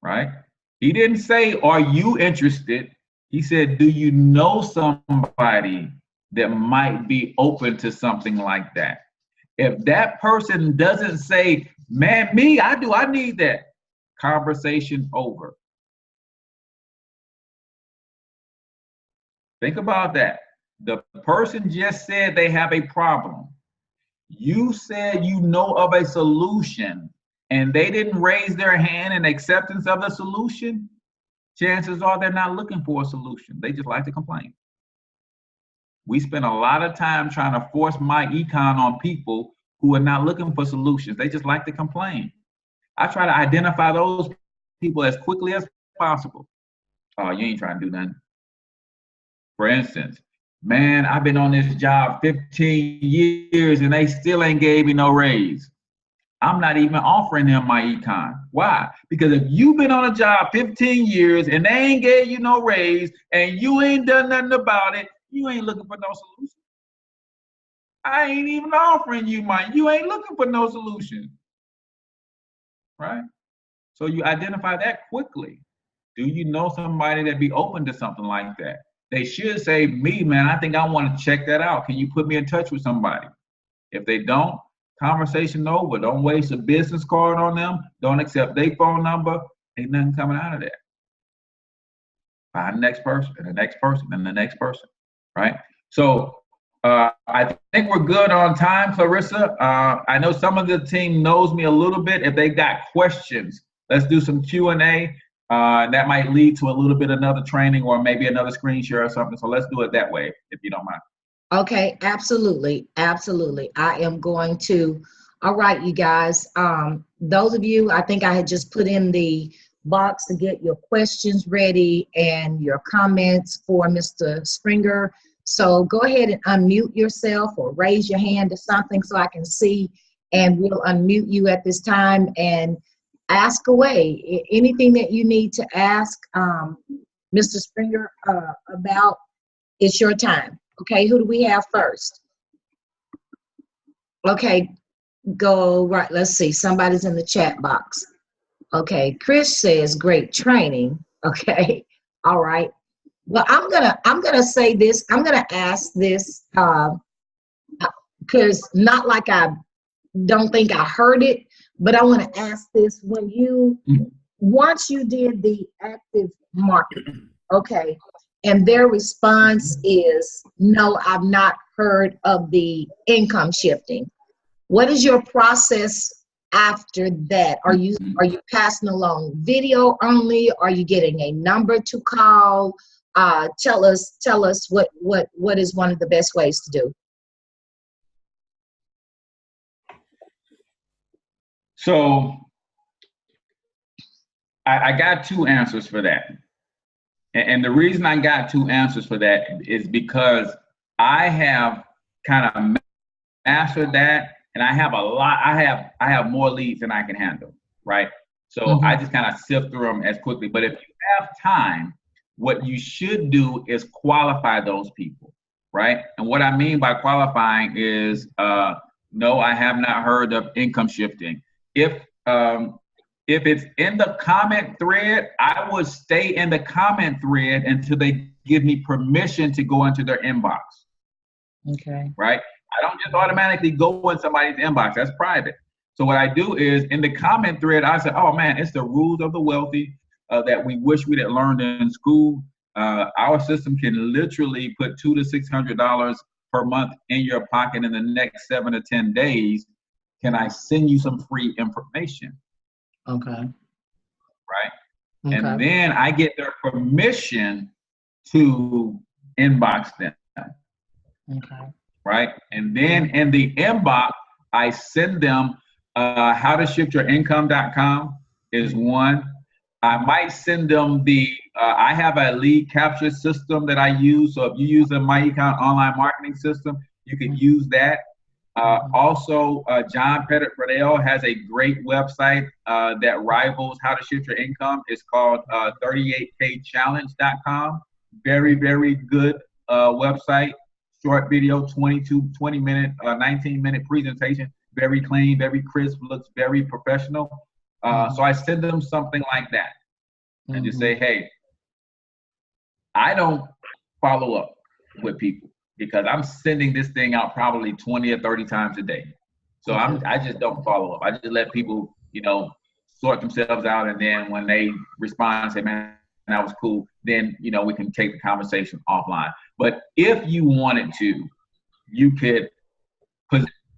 right? He didn't say, are you interested? He said, do you know somebody that might be open to something like that? If that person doesn't say, man, me, I need that, conversation over. Think about that. The person just said they have a problem. You said you know of a solution, and they didn't raise their hand in acceptance of the solution. Chances are they're not looking for a solution. They just like to complain. We spend a lot of time trying to force myEcon on people who are not looking for solutions. They just like to complain. I try to identify those people as quickly as possible. Oh, you ain't trying to do nothing. For instance, man, I've been on this job 15 years and they still ain't gave me no raise. I'm not even offering them myEcon. Why? Because if you've been on a job 15 years and they ain't gave you no raise and you ain't done nothing about it, you ain't looking for no solution. I ain't even offering you mine. You ain't looking for no solution, right? So you identify that quickly. Do you know somebody that'd be open to something like that? They should say, me, man, I think I want to check that out. Can you put me in touch with somebody? If they don't, conversation over. Don't waste a business card on them. Don't accept their phone number. Ain't nothing coming out of that. Find the next person, and the next person, and the next person, right? So I think we're good on time, Clarissa. I know some of the team knows me a little bit. If they got questions, let's do some Q&A. That might lead to a little bit another training or maybe another screen share or something. So let's do it that way, if you don't mind. Okay, absolutely, absolutely. I am going to, all right, you guys. Those of you, I think I had just put in the box to get your questions ready and your comments for Mr. Springer. So go ahead and unmute yourself or raise your hand or something so I can see, and we'll unmute you at this time and ask away. Anything that you need to ask Mr. Springer about, it's your time. Okay, who do we have first? Okay, go right. Let's see. Somebody's in the chat box. Okay, Chris says great training. Okay, all right. Well, I'm gonna say this. I'm gonna ask this because not like I don't think I heard it, but I want to ask this. When you once you did the active market, okay, and their response is no, I've not heard of the income shifting. What is your process after that? Are you passing along video only? Are you getting a number to call? Tell us what is one of the best ways to do. So I got two answers for that. And the reason I got two answers for that is because I have kind of mastered that, and I have a lot. I have more leads than I can handle, right? So I just kind of sift through them as quickly. But if you have time, what you should do is qualify those people, right? And what I mean by qualifying is, no, I have not heard of income shifting. If it's in the comment thread, I would stay in the comment thread until they give me permission to go into their inbox. Okay. Right? I don't just automatically go in somebody's inbox. That's private. So what I do is in the comment thread, I say, oh man, it's the rules of the wealthy that we wish we'd have learned in school. Our system can literally put $200 to $600 per month in your pocket in the next 7 to 10 days. Can I send you some free information? Okay. Right. Okay. And then I get their permission to inbox them. Okay. Right. And then in the inbox, I send them howtoshiftyourincome.com is one. I might send them I have a lead capture system that I use. So if you use a myEcon online marketing system, you can use that. Also, John Pettit-Fradell has a great website that rivals How to Shift Your Income. It's called 38kchallenge.com. Very, very good website. Short video, 20-minute, 19-minute presentation. Very clean, very crisp, looks very professional. So I send them something like that and just say, hey, I don't follow up with people, because I'm sending this thing out probably 20 or 30 times a day. So I just don't follow up. I just let people, sort themselves out. And then when they respond and say, man, that was cool, then, we can take the conversation offline. But if you wanted to, you could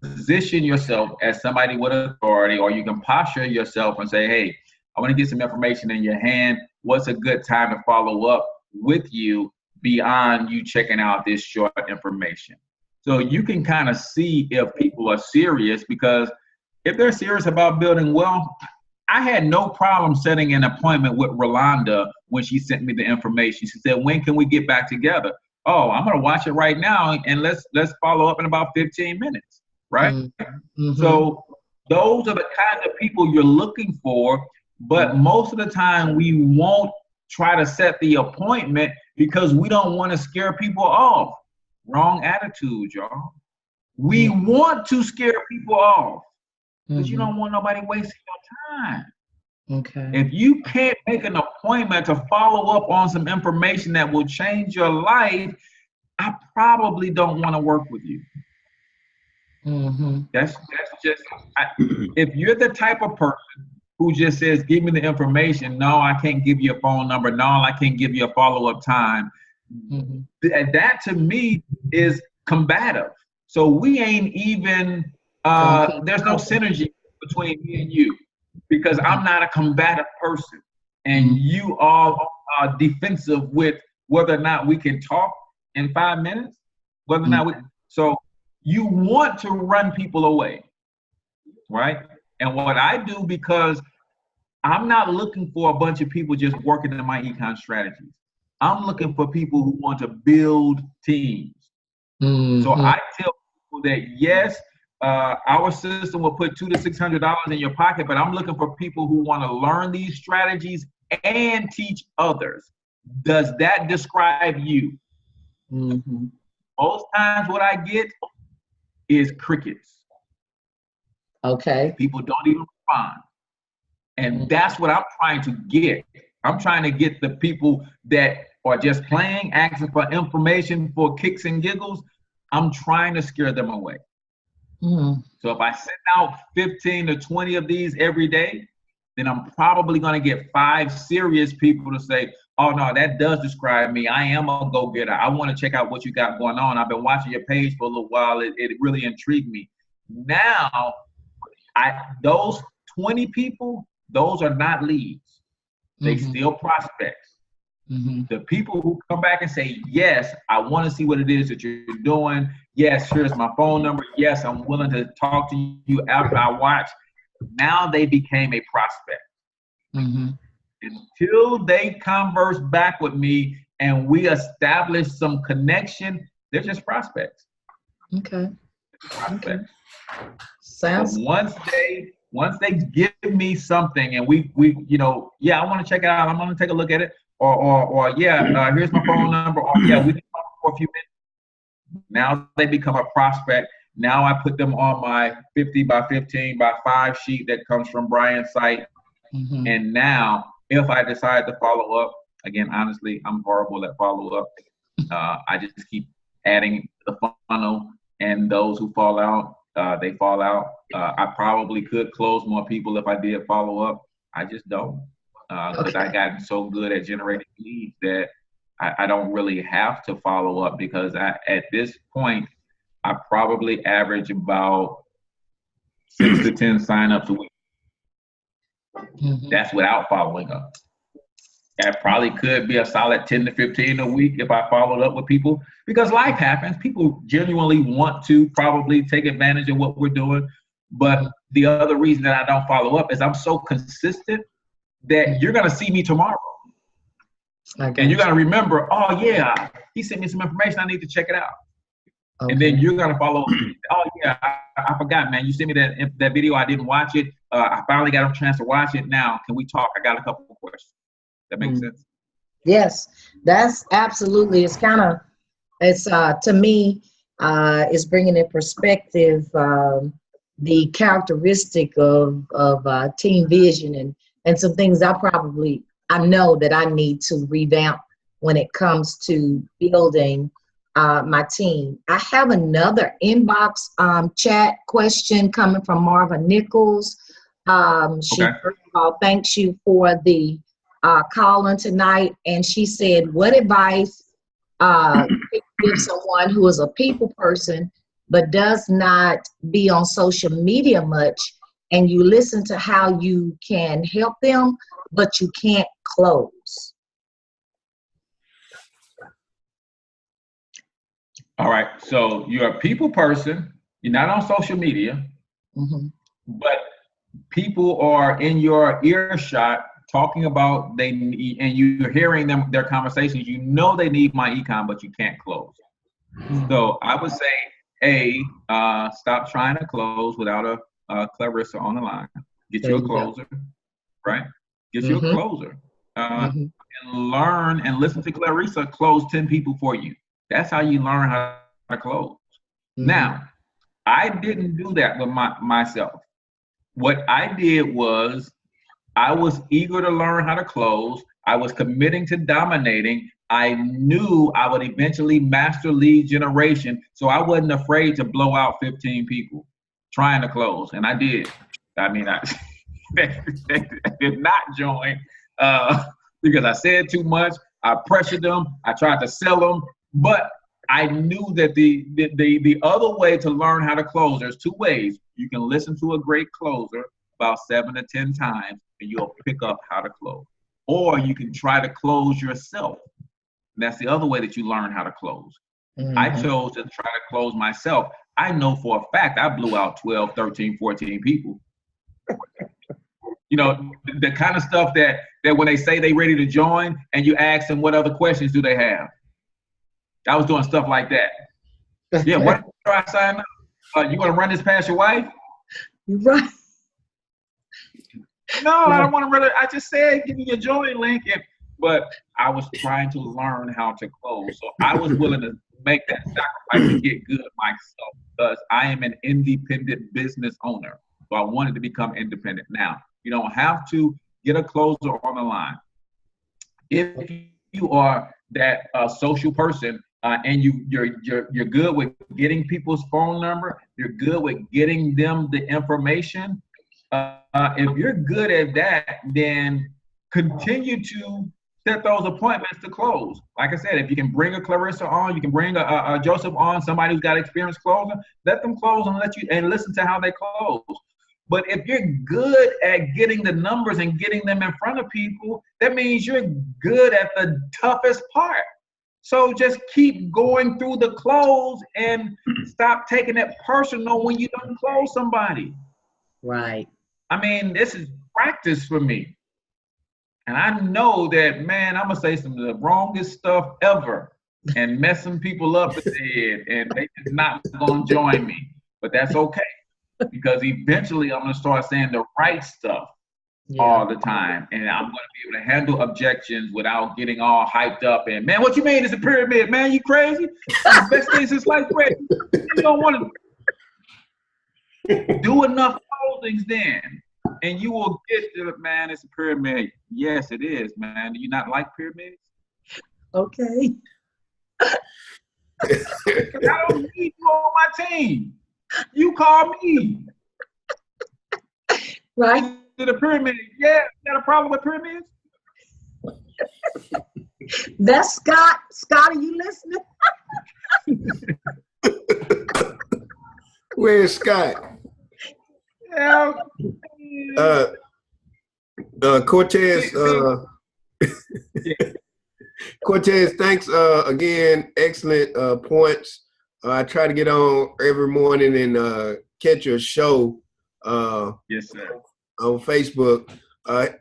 position yourself as somebody with authority, or you can posture yourself and say, hey, I want to get some information in your hand. What's a good time to follow up with you beyond you checking out this short information? So you can kind of see if people are serious, because if they're serious about building wealth, I had no problem setting an appointment with Rolanda when she sent me the information. She said, when can we get back together? Oh, I'm going to watch it right now, and let's follow up in about 15 minutes, right? So those are the kinds of people you're looking for, but most of the time we won't try to set the appointment because we don't want to scare people off. Wrong attitude, y'all. We want to scare people off because you don't want nobody wasting your time. Okay. If you can't make an appointment to follow up on some information that will change your life, I probably don't want to work with you. Mm-hmm. That's just, if you're the type of person who just says, give me the information, no, I can't give you a phone number, no, I can't give you a follow-up time, and that to me is combative. So we ain't even, there's no synergy between me and you, because I'm not a combative person, and you all are defensive with whether or not we can talk in 5 minutes, whether or not we, so you want to run people away, right? And what I do, because I'm not looking for a bunch of people just working in myEcon strategies. I'm looking for people who want to build teams. So I tell people that, yes, our system will put $200 to $600 in your pocket, but I'm looking for people who want to learn these strategies and teach others. Does that describe you? Most times what I get is crickets. Okay. People don't even respond. And that's what I'm trying to get. I'm trying to get the people that are just playing, asking for information for kicks and giggles. I'm trying to scare them away. So if I send out 15 to 20 of these every day, then I'm probably going to get 5 serious people to say, oh no, that does describe me. I am a go-getter. I want to check out what you got going on. I've been watching your page for a little while. It really intrigued me. Now, those 20 people, those are not leads. They still prospects. The people who come back and say, yes, I want to see what it is that you're doing. Yes, here's my phone number. Yes, I'm willing to talk to you after I watch. Now they became a prospect. Until they converse back with me and we establish some connection, they're just prospects. Okay. Prospects. Sounds. Once they give me something and we you know, yeah, I want to check it out. I'm going to take a look at it. Or yeah, here's my phone number. Or yeah, we can talk for a few minutes. Now they become a prospect. Now I put them on my 50 by 15 by 5 sheet that comes from Brian's site. And now, if I decide to follow up, again, honestly, I'm horrible at follow up. I just keep adding the funnel, and those who fall out, they fall out. I probably could close more people if I did follow up. I just don't, because I got so good at generating leads that I don't really have to follow up, because at this point, I probably average about 6 to 10 signups a week. That's without following up. That probably could be a solid 10 to 15 a week if I followed up with people, because life happens. People genuinely want to probably take advantage of what we're doing. But the other reason that I don't follow up is I'm so consistent that you're going to see me tomorrow. And you're going to remember, oh yeah, he sent me some information. I need to check it out. And then you're going to follow up. Oh yeah, I forgot, man. You sent me that video. I didn't watch it. I finally got a chance to watch it. Now, can we talk? I got a couple of questions. That makes sense? Yes, that's absolutely. It's kind of, it's to me, it's bringing in perspective the characteristic of team vision and some things I know that I need to revamp when it comes to building my team. I have another inbox chat question coming from Marva Nichols. She first of all thanks you for the call on tonight, and she said, what advice could you give someone who is a people person but does not be on social media much, and you listen to how you can help them but you can't close? All right, so you're a people person, you're not on social media, but people are in your earshot talking about they need, and you're hearing their conversations. You know they need myEcon, but you can't close. So I would say, stop trying to close without a Clarissa on the line. Get you a closer, right? Get you a closer. And learn and listen to Clarissa close 10 people for you. That's how you learn how to close. Now, I didn't do that with myself. What I did was I was eager to learn how to close. I was committing to dominating. I knew I would eventually master lead generation, so I wasn't afraid to blow out 15 people trying to close, and I did. I mean, they did not join because I said too much. I pressured them. I tried to sell them, but I knew that the other way to learn how to close, there's two ways. You can listen to a great closer about 7 to 10 times, and you'll pick up how to close. Or you can try to close yourself. And that's the other way that you learn how to close. Mm-hmm. I chose to try to close myself. I know for a fact I blew out 12, 13, 14 people. You know, the kind of stuff that when they say they ready to join and you ask them what other questions do they have. I was doing stuff like that. Yeah, what do I sign up? You want to run this past your wife? Right. No, I don't want to run it. I just said give me your join link. But I was trying to learn how to close. So I was willing to make that sacrifice to get good myself because I am an independent business owner. So I wanted to become independent. Now, you don't have to get a closer on the line. If you are that social person and you're good with getting people's phone number, you're good with getting them the information. If you're good at that, then continue to set those appointments to close. Like I said, if you can bring a Clarissa on, you can bring a Joseph on, somebody who's got experience closing, let them close and listen to how they close. But if you're good at getting the numbers and getting them in front of people, that means you're good at the toughest part. So just keep going through the close and stop taking it personal when you don't close somebody. Right. I mean, this is practice for me. And I know that, man, I'm going to say some of the wrongest stuff ever and mess some people up in the head, and they just not going to join me. But that's okay, because eventually I'm going to start saying the right stuff all the time. And I'm going to be able to handle objections without getting all hyped up. And, man, what you mean it's a pyramid? Man, you crazy? It's the best thing since sliced bread. You don't want to do enough closings then. And you will get to, man, it's a pyramid. Yes, it is, man. Do you not like pyramids? Okay. I don't need you on my team. You call me. Right. Is it a pyramid? Yeah, you got a problem with pyramids? That's Scott. Scott, are you listening? Where's Scott? Yeah. Cortez, Cortez, thanks again. Excellent points. I try to get on every morning and catch your show Yes, sir. on Facebook. But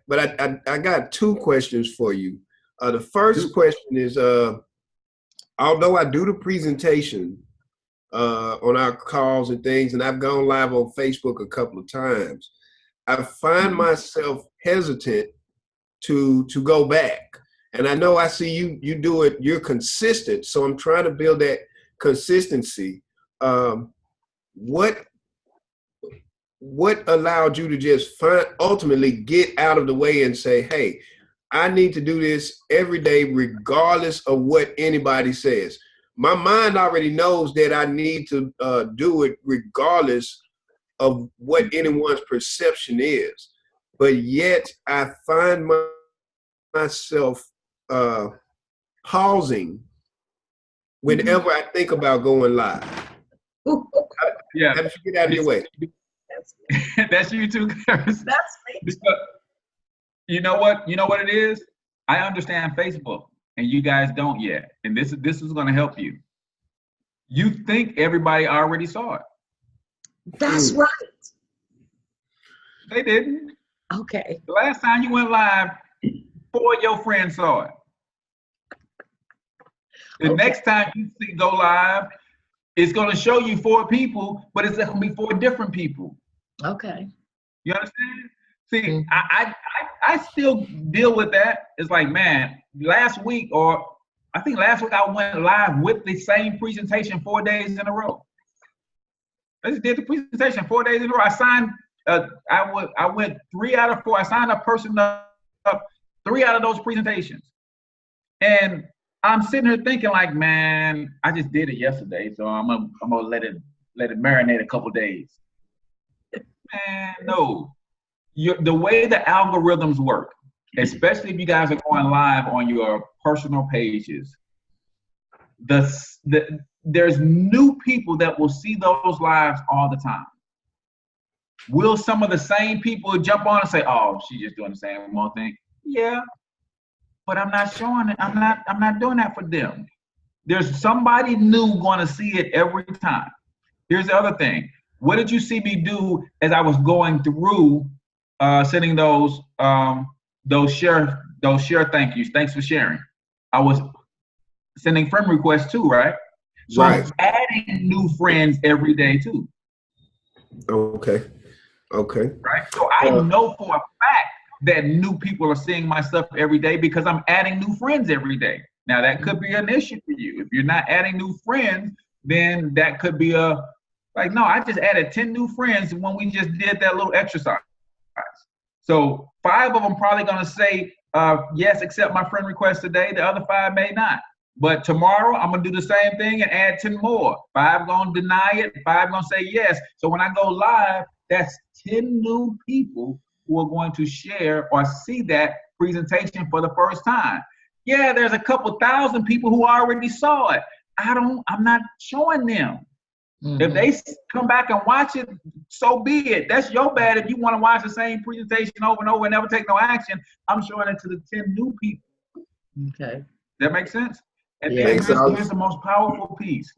I got two questions for you. The first question is, although I do the presentation on our calls and things, and I've gone live on Facebook a couple of times, I find myself hesitant to go back. And I know I see you do it, you're consistent. So I'm trying to build that consistency. What allowed you to just ultimately get out of the way and say, hey, I need to do this every day, regardless of what anybody says? My mind already knows that I need to do it regardless of what anyone's perception is. But yet I find myself pausing whenever I think about going live. Yeah. How did you get out of your way? That's you too, Clarence. That's me. You know what it is? I understand Facebook, and you guys don't yet. And this is going to help you. You think everybody already saw it. That's right. They didn't. Okay. The last time you went live, 4 of your friends saw it. The next time you go live, it's going to show you 4 people, but it's going to be 4 different people. Okay. You understand? See, I still deal with that. It's like, man, last week I went live with the same presentation 4 days in a row. I just did the presentation 4 days in a row. I signed I went 3 out of 4. I signed a person up 3 out of those presentations. And I'm sitting here thinking like, man, I just did it yesterday, so I'm gonna let it marinate a couple days. Man, no. The way the algorithms work, especially if you guys are going live on your personal pages, there's new people that will see those lives all the time. Will some of the same people jump on and say, "Oh, she's just doing the same old thing"? Yeah, but I'm not showing it. I'm not doing that for them. There's somebody new going to see it every time. Here's the other thing. What did you see me do as I was going through sending those share thank yous? Thanks for sharing. I was sending friend requests too, right? So Right. I'm adding new friends every day too. Okay. Right. So I know for a fact that new people are seeing my stuff every day because I'm adding new friends every day. Now that could be an issue for you. If you're not adding new friends, then that could be no, I just added 10 new friends when we just did that little exercise. So 5 of them probably gonna say, yes, accept my friend request today. The other 5 may not. But tomorrow I'm gonna do the same thing and add 10 more. 5 gonna deny it, 5 gonna say yes. So when I go live, that's 10 new people who are going to share or see that presentation for the first time. Yeah, there's a couple thousand people who already saw it. I'm not showing them. Mm-hmm. If they come back and watch it, so be it. That's your bad if you want to watch the same presentation over and over and never take no action. I'm showing it to the 10 new people. Okay. That makes sense? And Yeah. then here's the most powerful piece.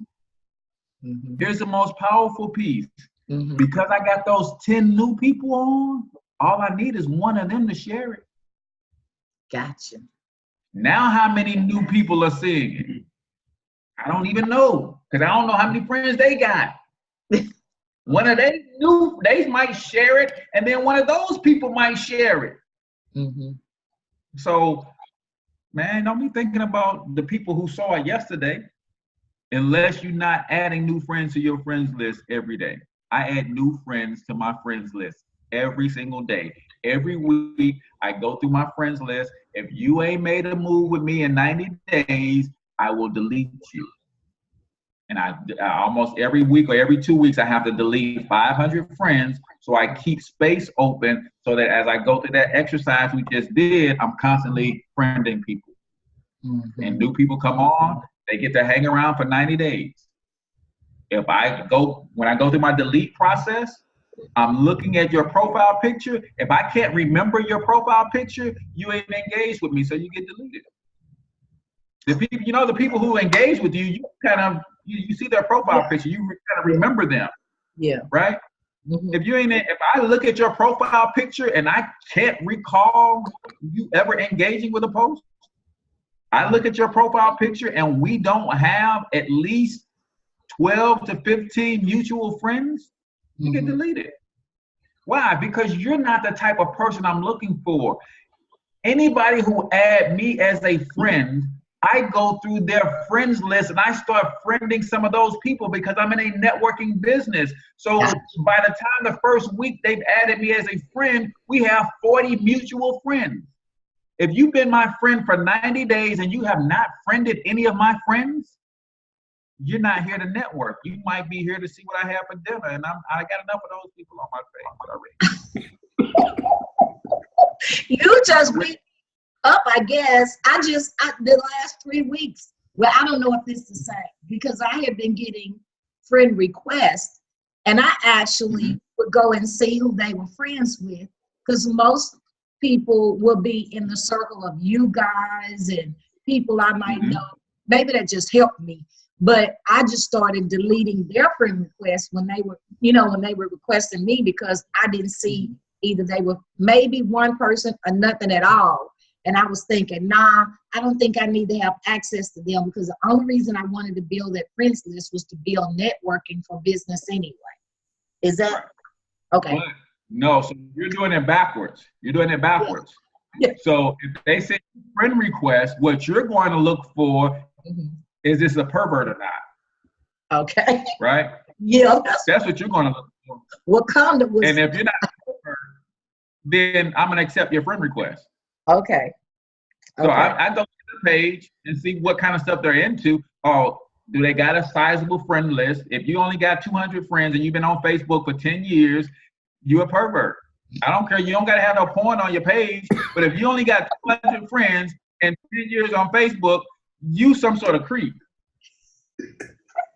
Mm-hmm. Here's the most powerful piece. Mm-hmm. Because I got those 10 new people on, all I need is one of them to share it. Gotcha. Now how many new people are seeing it? I don't even know, because I don't know how many friends they got. One of they new, they might share it, and then one of those people might share it. Mm-hmm. So, man, don't be thinking about the people who saw it yesterday unless you're not adding new friends to your friends list every day. I add new friends to my friends list every single day. Every week, I go through my friends list. If you ain't made a move with me in 90 days, I will delete you. And I almost every week or every 2 weeks, I have to delete 500 friends. So I keep space open so that as I go through that exercise we just did, I'm constantly friending people. Mm-hmm. And new people come on, they get to hang around for 90 days. When I go through my delete process, I'm looking at your profile picture. If I can't remember your profile picture, you ain't engaged with me, so you get deleted. The people who engage with you, you kind of you see their profile picture, you kind of remember them. Yeah. Right? Mm-hmm. If I look at your profile picture and I can't recall you ever engaging with a post, I look at your profile picture and we don't have at least 12 to 15 mutual friends, you get deleted. Why? Because you're not the type of person I'm looking for. Anybody who add me as a friend, I go through their friends list and I start friending some of those people because I'm in a networking business. So by the time the first week they've added me as a friend, we have 40 mutual friends. If you've been my friend for 90 days and you have not friended any of my friends, you're not here to network. You might be here to see what I have for dinner, and I got enough of those people on my page already. You just went up, I guess. The last 3 weeks, well, I don't know if this is the same, because I have been getting friend requests, and I actually would go and see who they were friends with, because most people will be in the circle of you guys and people I might know. Maybe that just helped me. But I just started deleting their friend requests when they were requesting me, because I didn't see either they were maybe one person or nothing at all. And I was thinking, I don't think I need to have access to them, because the only reason I wanted to build that friends list was to build networking for business anyway. Is that okay? But no, so you're doing it backwards. Yeah. So if they say friend request, what you're going to look for is this a pervert or not? Okay. Right? Yeah. That's what you're going to look Wakanda was And if you're not sure, then I'm gonna accept your friend request. okay. So Okay. I go to the page and see what kind of stuff they're into. Oh, do they got a sizable friend list? If you only got 200 friends and you've been on Facebook for 10 years, you're a pervert. I don't care. You don't got to have no porn on your page. But if you only got 200 friends and 10 years on Facebook, you some sort of creep.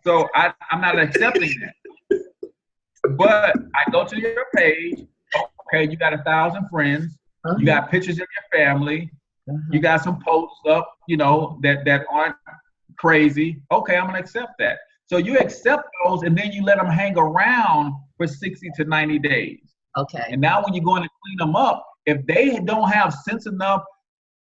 So I'm not accepting that. But I go to your page. Okay, you got 1,000 friends. You got pictures of your family. You got some posts up, that aren't crazy. Okay, I'm gonna accept that. So you accept those, and then you let them hang around for 60 to 90 days. Okay. And now when you go in and clean them up, if they don't have sense enough,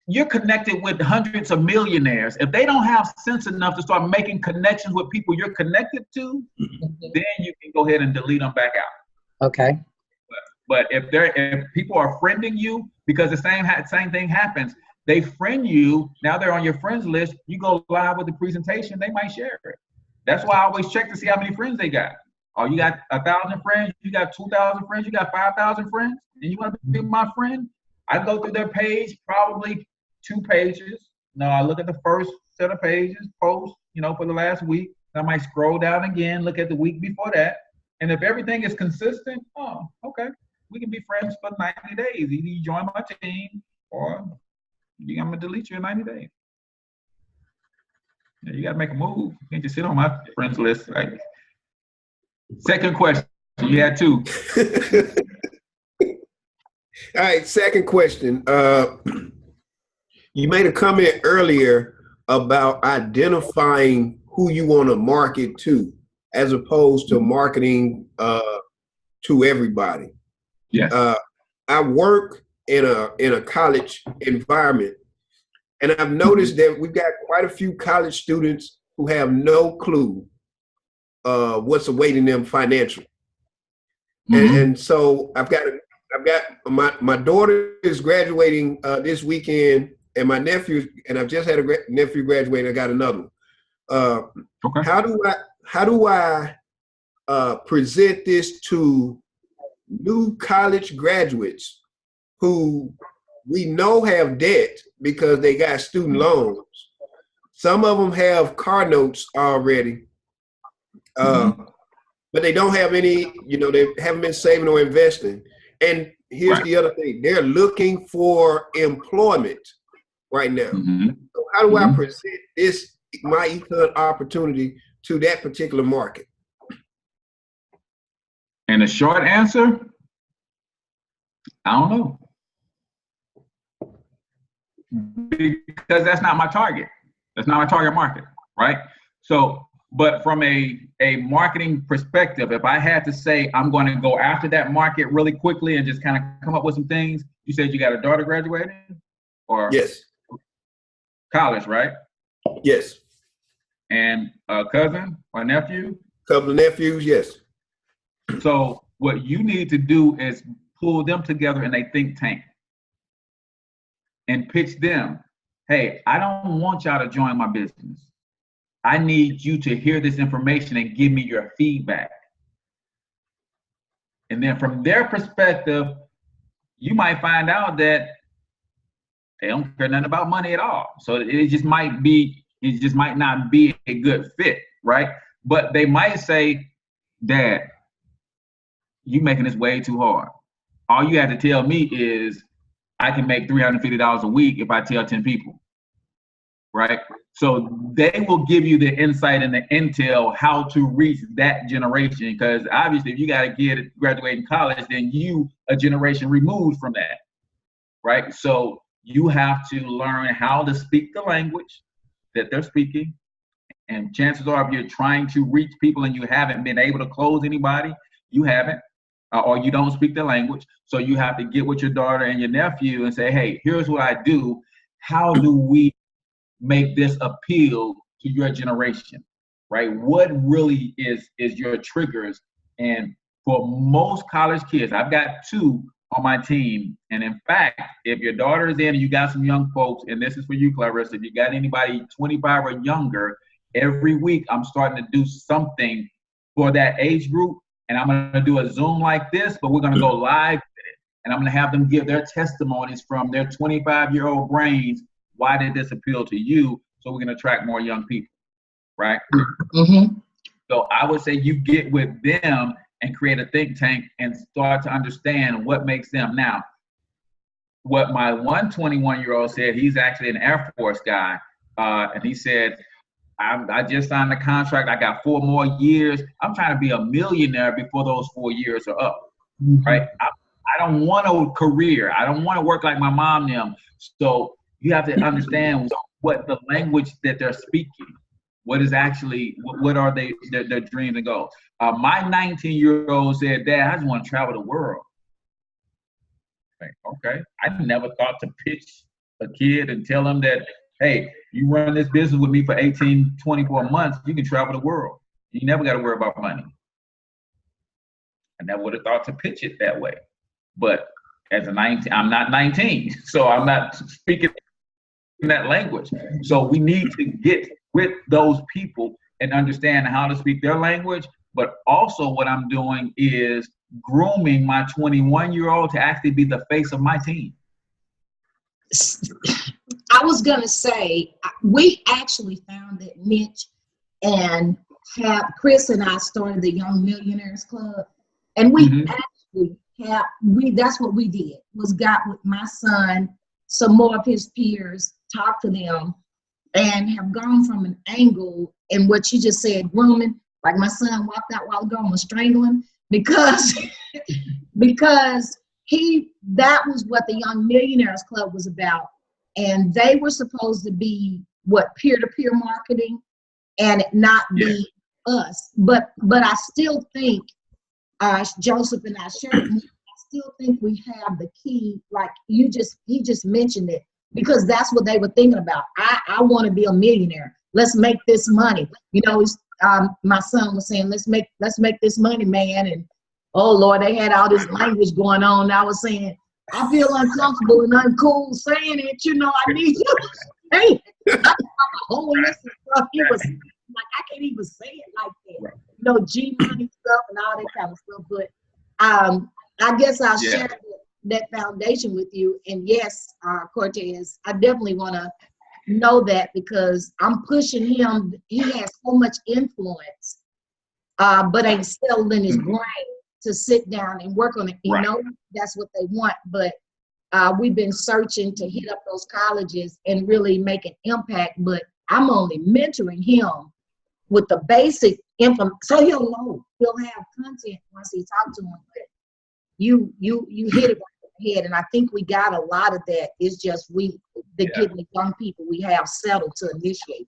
you're connected with hundreds of millionaires. If they don't have sense enough to start making connections with people you're connected to, then you can go ahead and delete them back out. Okay. But if people are friending you, because the same thing happens, they friend you, now they're on your friends list, you go live with the presentation, they might share it. That's why I always check to see how many friends they got. Oh, you got 1,000 friends, you got 2,000 friends, you got 5,000 friends, and you want to be my friend? I go through their page, probably 2 pages. No, I look at the first set of pages, posts, for the last week. I might scroll down again, look at the week before that. And if everything is consistent, oh, okay. We can be friends for 90 days. Either you join my team or I'm going to delete you in 90 days. Yeah, you got to make a move. You can't just sit on my friends list. Like, second question. You had 2. All right, second question. You made a comment earlier about identifying who you want to market to, as opposed to marketing to everybody. Yes. I work in a college environment, and I've noticed that we've got quite a few college students who have no clue what's awaiting them financially. And so I've got my daughter is graduating this weekend, and my nephew, and I've just had a nephew graduate. I got another one. Okay. How do I present this to new college graduates who we know have debt because they got student loans? Some of them have car notes already, but they don't have any, they haven't been saving or investing. And here's the other thing. They're looking for employment right now. So how do I present this myEcon opportunity to that particular market? And the short answer, I don't know. Because that's not my target. That's not my target market, right? So, but from a marketing perspective, if I had to say I'm going to go after that market really quickly and just kind of come up with some things, you said you got a daughter graduating? Or Yes. College, right? Yes. And a cousin or nephew? Couple of nephews, yes. So what you need to do is pull them together in a think tank and pitch them, hey, I don't want y'all to join my business. I need you to hear this information and give me your feedback. And then from their perspective, you might find out that they don't care nothing about money at all. So it just might not be a good fit, right? But they might say, Dad, you making this way too hard. All you have to tell me is I can make $350 a week if I tell 10 people, right? So they will give you the insight and the intel how to reach that generation. Because obviously if you got a kid graduating college, then you a generation removed from that, right? So you have to learn how to speak the language that they're speaking. And chances are if you're trying to reach people and you haven't been able to close anybody, you haven't, or you don't speak the language. So you have to get with your daughter and your nephew and say, hey, here's what I do. How do we make this appeal to your generation, right? What really is your triggers? And for most college kids, I've got 2 on my team. And in fact, if your daughter is in and you got some young folks, and this is for you, Clarissa, if you got anybody 25 or younger, every week I'm starting to do something for that age group and I'm going to do a Zoom like this, but we're going to go live with it. And I'm going to have them give their testimonies from their 25-year-old brains. Why did this appeal to you? So we can attract more young people, right? Mm-hmm. So I would say you get with them and create a think tank and start to understand what makes them. Now, what my 21-year-old said, he's actually an Air Force guy, and he said, I just signed a contract. I got 4 more years. I'm trying to be a millionaire before those 4 years are up, right? I don't want a career. I don't want to work like my mom and them. So you have to understand what the language that they're speaking. What is actually, what are their dreams and goals? My 19-year-old said, Dad, I just want to travel the world. Okay. I never thought to pitch a kid and tell him that, hey, you run this business with me for 18, 24 months, you can travel the world. You never got to worry about money. I never would have thought to pitch it that way. But as a 19, I'm not 19, so I'm not speaking in that language. So we need to get with those people and understand how to speak their language. But also what I'm doing is grooming my 21-year-old to actually be the face of my team. I was going to say, we actually found that Mitch and Chris and I started the Young Millionaires Club. And we actually that's what we did, was got with my son, some more of his peers, talked to them, and have gone from an angle in what you just said, grooming, like my son walked out a while ago and was strangling, because that was what the Young Millionaires Club was about. And they were supposed to be peer-to-peer marketing, and it not be us. But I still think, Joseph and I shared it, I still think we have the key, like he just mentioned it, because that's what they were thinking about. I want to be a millionaire. Let's make this money. You know, my son was saying, let's make this money, man. And oh Lord, they had all this language going on. And I was saying, I feel uncomfortable and uncool saying it. You know, I need you to say it. I a whole list of stuff. He was like, I can't even say it like that. You know, G money stuff and all that kind of stuff. But I guess I'll share that foundation with you. And yes, Cortez, I definitely want to know that, because I'm pushing him. He has so much influence, but ain't settled in his brain to sit down and work on it. You know, that's what they want. But we've been searching to hit up those colleges and really make an impact. But I'm only mentoring him with the basic info, so he'll know. He'll have content once he talks to him. But you hit it right on the head, and I think we got a lot of that. It's just getting the young people we have settled to initiate it.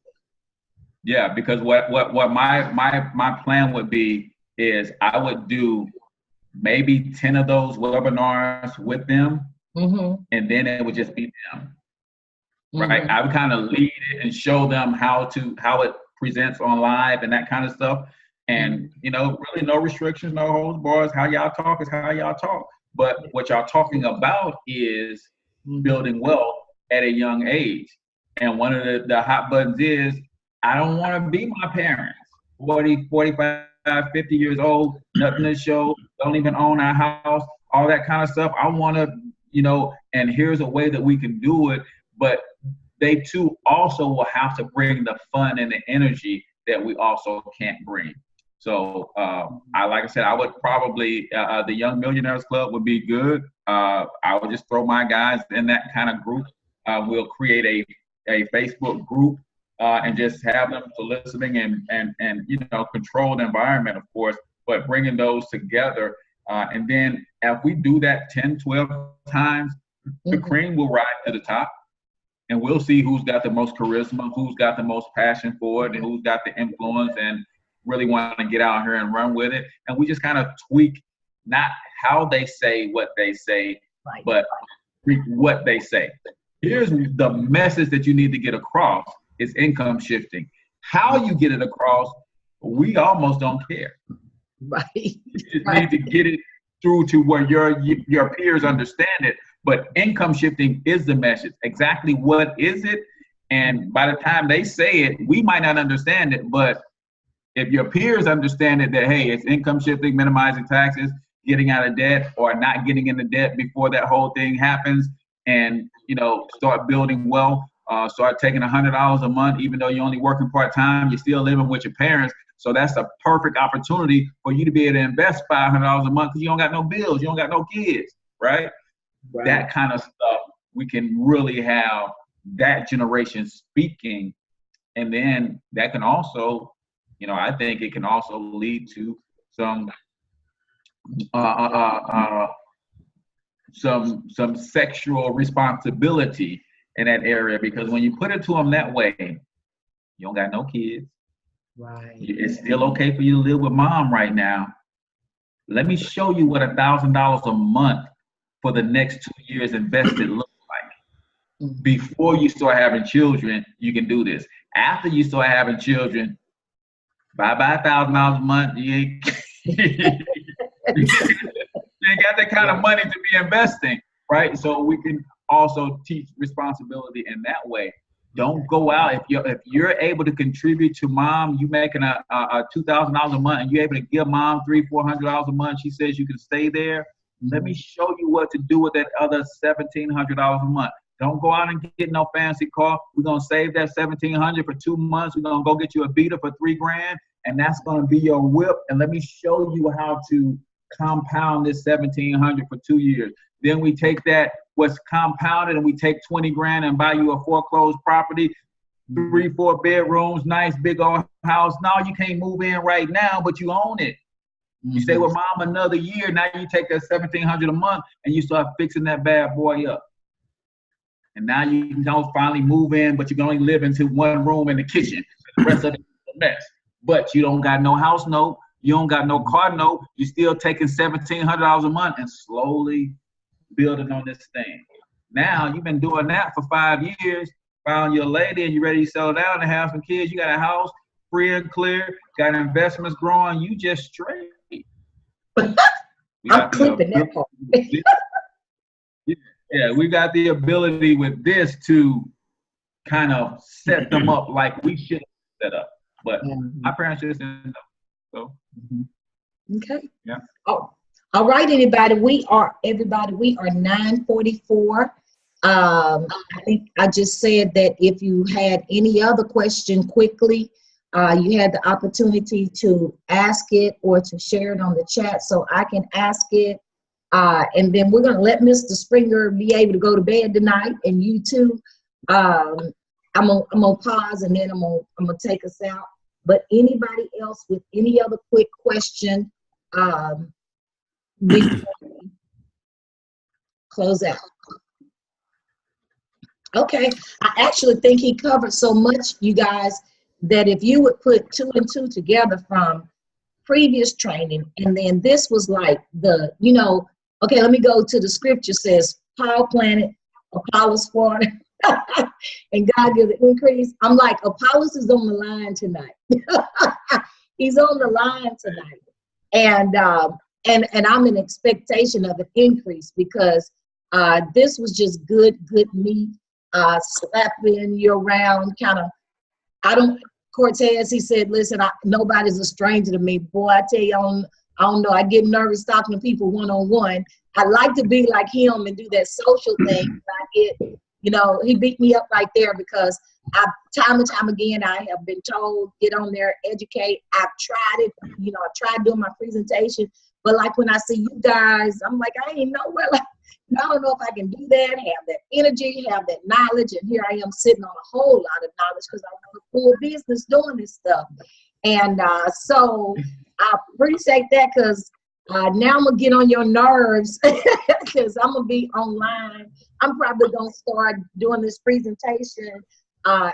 Yeah, because what my plan would be is I would do maybe 10 of those webinars with them, and then it would just be them. Right? I would kind of lead it and show them how it presents on live and that kind of stuff. And, you know, really no restrictions, no holds bars. How y'all talk is how y'all talk. But what y'all talking about is building wealth at a young age. And one of the hot buttons is, I don't want to be my parents, 40, 45, 50 years old, nothing to show, don't even own our house, all that kind of stuff. I want to, you know, and here's a way that we can do it. But they too also will have to bring the fun and the energy that we also can't bring. So like I said, I would probably, the Young Millionaires Club would be good. I would just throw my guys in that kind of group. We'll create a Facebook group and just have them soliciting and you know, control the environment, of course, but bringing those together. And then if we do that 10, 12 times, the cream will rise to the top. And we'll see who's got the most charisma, who's got the most passion for it, and who's got the influence and really want to get out here and run with it. And we just kind of tweak, not how they say what they say, but what they say. Here's the message that you need to get across is income shifting. How you get it across, we almost don't care. Right. You just need to get it through to where your peers understand it. But income shifting is the message. Exactly what is it? And by the time they say it, we might not understand it, but If your peers understand it, that, hey, it's income shifting, minimizing taxes, getting out of debt, or not getting into debt before that whole thing happens, and, you know, start building wealth, start taking $100 a month, even though you're only working part-time, you're still living with your parents. So that's a perfect opportunity for you to be able to invest $500 a month because you don't got no bills, you don't got no kids, right? That kind of stuff, we can really have that generation speaking. And then that can also, you know, I think it can also lead to some sexual responsibility in that area, because when you put it to them that way, you don't got no kids. Right. It's still okay for you to live with mom right now. Let me show you what $1,000 a month for the next 2 years invested looks like. Before you start having children, you can do this. After you start having children, bye-bye $1,000 a month. You ain't got that kind of money to be investing, right? So we can also teach responsibility in that way. Don't go out if you're able to contribute to mom. You making a $2,000 a month, and you're able to give mom $300-400 a month. She says you can stay there. Let me show you what to do with that other $1,700 a month. Don't go out and get no fancy car. We're gonna save that $1,700 for 2 months. We're gonna go get you a beater for $3,000, and that's gonna be your whip. And let me show you how to compound this $1,700 for 2 years. Then we take that what's compounded, and we take $20,000 and buy you a foreclosed property, 3-4 bedrooms, nice big old house. Now you can't move in right now, but you own it. You stay with mom another year. Now you take that $1,700 a month and you start fixing that bad boy up. And now you can finally move in, but you can only live into one room in the kitchen. The rest of it is a mess. But you don't got no house note. You don't got no car note. You're still taking $1,700 a month and slowly building on this thing. Now you've been doing that for 5 years. Found your lady and you're ready to settle down and have some kids. You got a house free and clear. Got investments growing. You just straight. I'm clipping that part. Yeah, we got the ability with this to kind of set them up like we should set up. But our parents just didn't know. So. Okay. Yeah. Oh, all right, everybody. We are 9:44. I think I just said that if you had any other question quickly, you had the opportunity to ask it or to share it on the chat so I can ask it. And then we're going to let Mr. Springer be able to go to bed tonight, and you too. I'm gonna pause, and then I'm gonna take us out. But anybody else with any other quick question before we close out? Okay, I actually think he covered so much, you guys, that if you would put 2 and 2 together from previous training, and then this was like the, okay, let me go to the scripture says, Paul planted, Apollos watered, and God give the increase. I'm like, Apollos is on the line tonight. He's on the line tonight. And I'm in expectation of an increase because this was just good meat, slapping you around, kind of. Cortez, he said, listen, nobody's a stranger to me. Boy, I tell you, I don't know. I get nervous talking to people one-on-one. I like to be like him and do that social thing. I get, he beat me up right there because time and time again, I have been told, get on there, educate. I've tried it. I tried doing my presentation. But like when I see you guys, I'm like, I ain't nowhere. Like, I don't know if I can do that, have that energy, have that knowledge. And here I am sitting on a whole lot of knowledge because I run a full business doing this stuff. And so I appreciate that because now I'm going to get on your nerves because I'm going to be online. I'm probably going to start doing this presentation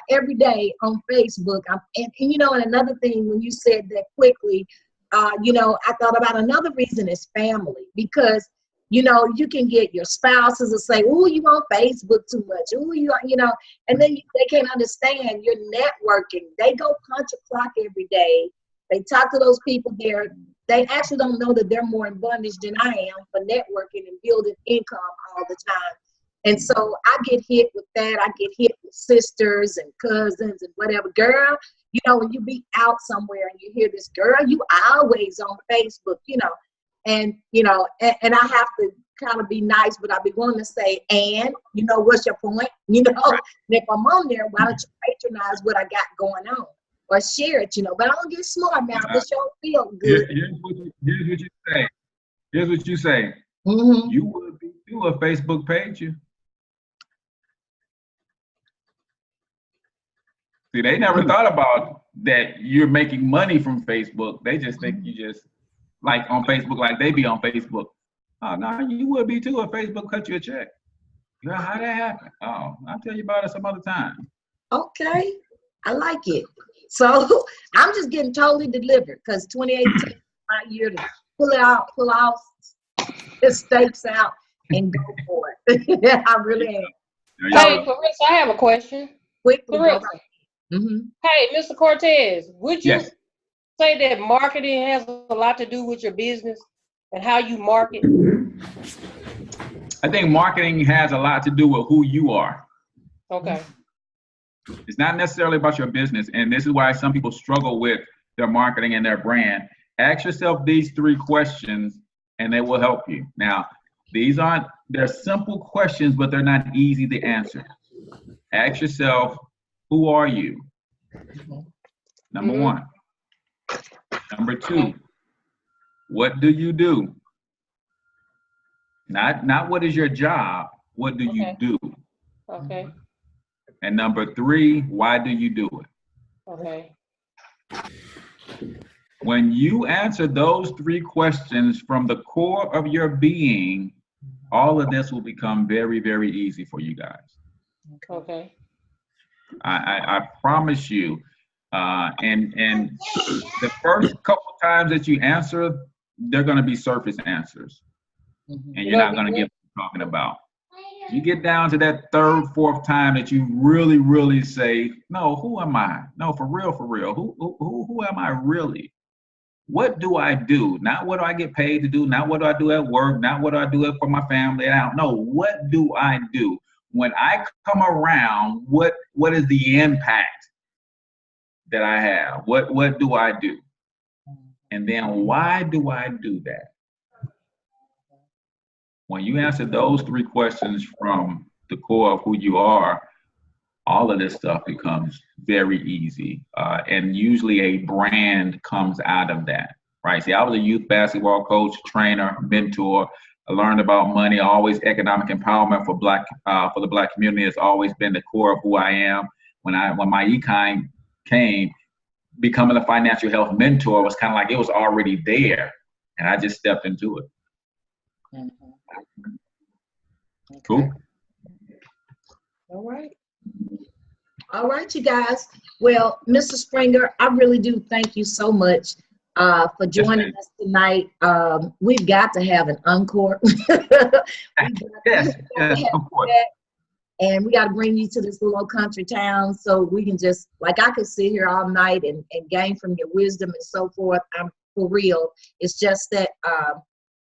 every day on Facebook. And another thing, when you said that quickly, I thought about another reason is family, because you can get your spouses to say, "Oh, you on Facebook too much." "Oh, and then they can't understand you're networking. They go punch a clock every day. They talk to those people there. They actually don't know that they're more in bondage than I am for networking and building income all the time. And so I get hit with that. I get hit with sisters and cousins and whatever. Girl, you know, when you be out somewhere and you hear this, girl, you always on Facebook, you know, and I have to kind of be nice, but I be wanting to say, and you know, what's your point? You know, and if I'm on there, why don't you patronize what I got going on or share it? You know, but I don't get smart now. This show feel good. Here's what you say. Here's what you say. Mm-hmm. You would be to a Facebook page. See, they never thought about that you're making money from Facebook. They just think you just like on Facebook, like they be on Facebook. Oh, no, you would be too if Facebook cut you a check. Yeah, how'd that happen? Oh, I'll tell you about it some other time. Okay, I like it. So I'm just getting totally delivered because 2018 is my year to pull out the stakes out and go for it. I really am. Hey, Clarissa, I have a question. Quickly, Clarissa. Mm-hmm. Hey, Mr. Cortez, would you Yes. say that marketing has a lot to do with your business and how you market? I think marketing has a lot to do with who you are. Okay. It's not necessarily about your business. And this is why some people struggle with their marketing and their brand. Ask yourself these 3 questions and they will help you. Now, they're simple questions, but they're not easy to answer. Ask yourself, who are you? Number 1. Number 2, what do you do? Not what is your job, what do you do? Okay. And number 3, why do you do it? Okay. When you answer those 3 questions from the core of your being, all of this will become very, very easy for you guys. Okay. I promise you. And the first couple times that you answer, they're going to be surface answers. And you're not going to get what you're talking about. You get down to that 3rd, 4th time that you really, really say, no, who am I? No, for real. Who am I really? What do I do? Not what do I get paid to do, not what do I do at work, not what do I do for my family. I don't know. What do I do? When I come around, what is the impact that I have? What do I do? And then why do I do that? When you answer those 3 questions from the core of who you are, all of this stuff becomes very easy. And usually a brand comes out of that, right? See, I was a youth basketball coach, trainer, mentor. I learned about money, always economic empowerment for the Black community has always been the core of who I am. When myEcon came, becoming a financial health mentor was kind of like it was already there. And I just stepped into it. Okay. Cool. All right, you guys. Well, Mr. Springer, I really do thank you so much for joining us tonight. We've got to have an encore. Yes, of course. And we got to bring you to this little country town so we can just, like, I could sit here all night and gain from your wisdom and so forth. I'm for real. It's just that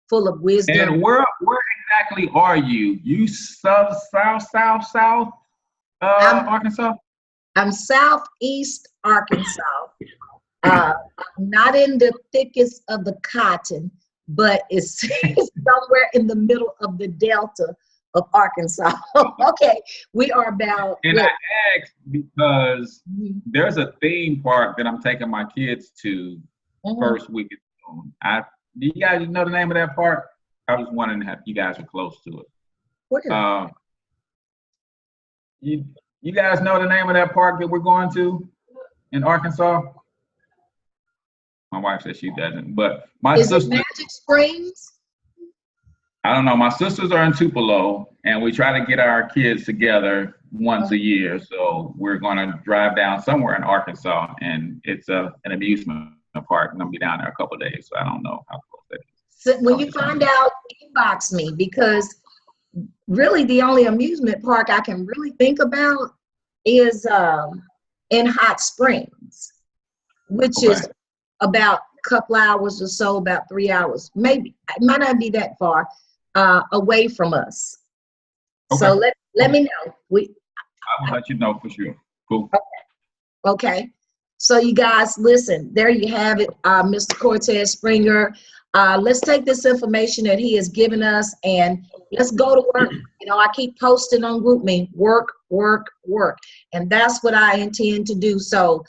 full of wisdom. And where exactly are you? You south Arkansas? I'm southeast Arkansas. I'm not in the thickest of the cotton, but it's somewhere in the middle of the delta of Arkansas. Okay, we are about. And I asked because there's a theme park that I'm taking my kids to first week in June. Do you guys know the name of that park? I was wondering if you guys are close to it. Where? You guys know the name of that park that we're going to in Arkansas? My wife says she doesn't, but my Is sister. it Magic Springs? I don't know. My sisters are in Tupelo, and we try to get our kids together once a year. So we're going to drive down somewhere in Arkansas, and it's an amusement park. I'm going to be down there a couple of days, so I don't know how close that is. So when you find out, inbox me, because really the only amusement park I can really think about is in Hot Springs, which is about a couple hours or so, about 3 hours. Maybe it might not be that far away from us. Okay. So let me know. I will let you know for sure. Cool. Okay. So you guys, listen, there you have it, Mr. Cortez Springer. Let's take this information that he has given us and let's go to work. You know, I keep posting on GroupMe, work, work, work. And that's what I intend to do. So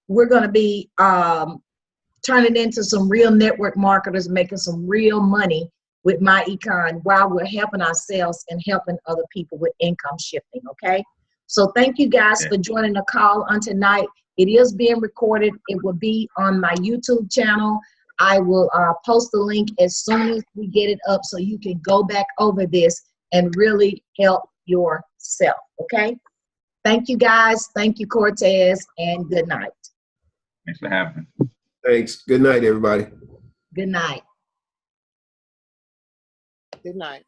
we're going to be turning into some real network marketers, making some real money with myEcon while we're helping ourselves and helping other people with income shifting, okay? So thank you guys for joining the call on tonight. It is being recorded. It will be on my YouTube channel. I will post the link as soon as we get it up so you can go back over this and really help yourself, okay? Thank you guys. Thank you, Cortez, and good night. Thanks for having me. Thanks. Good night, everybody. Good night. Good night.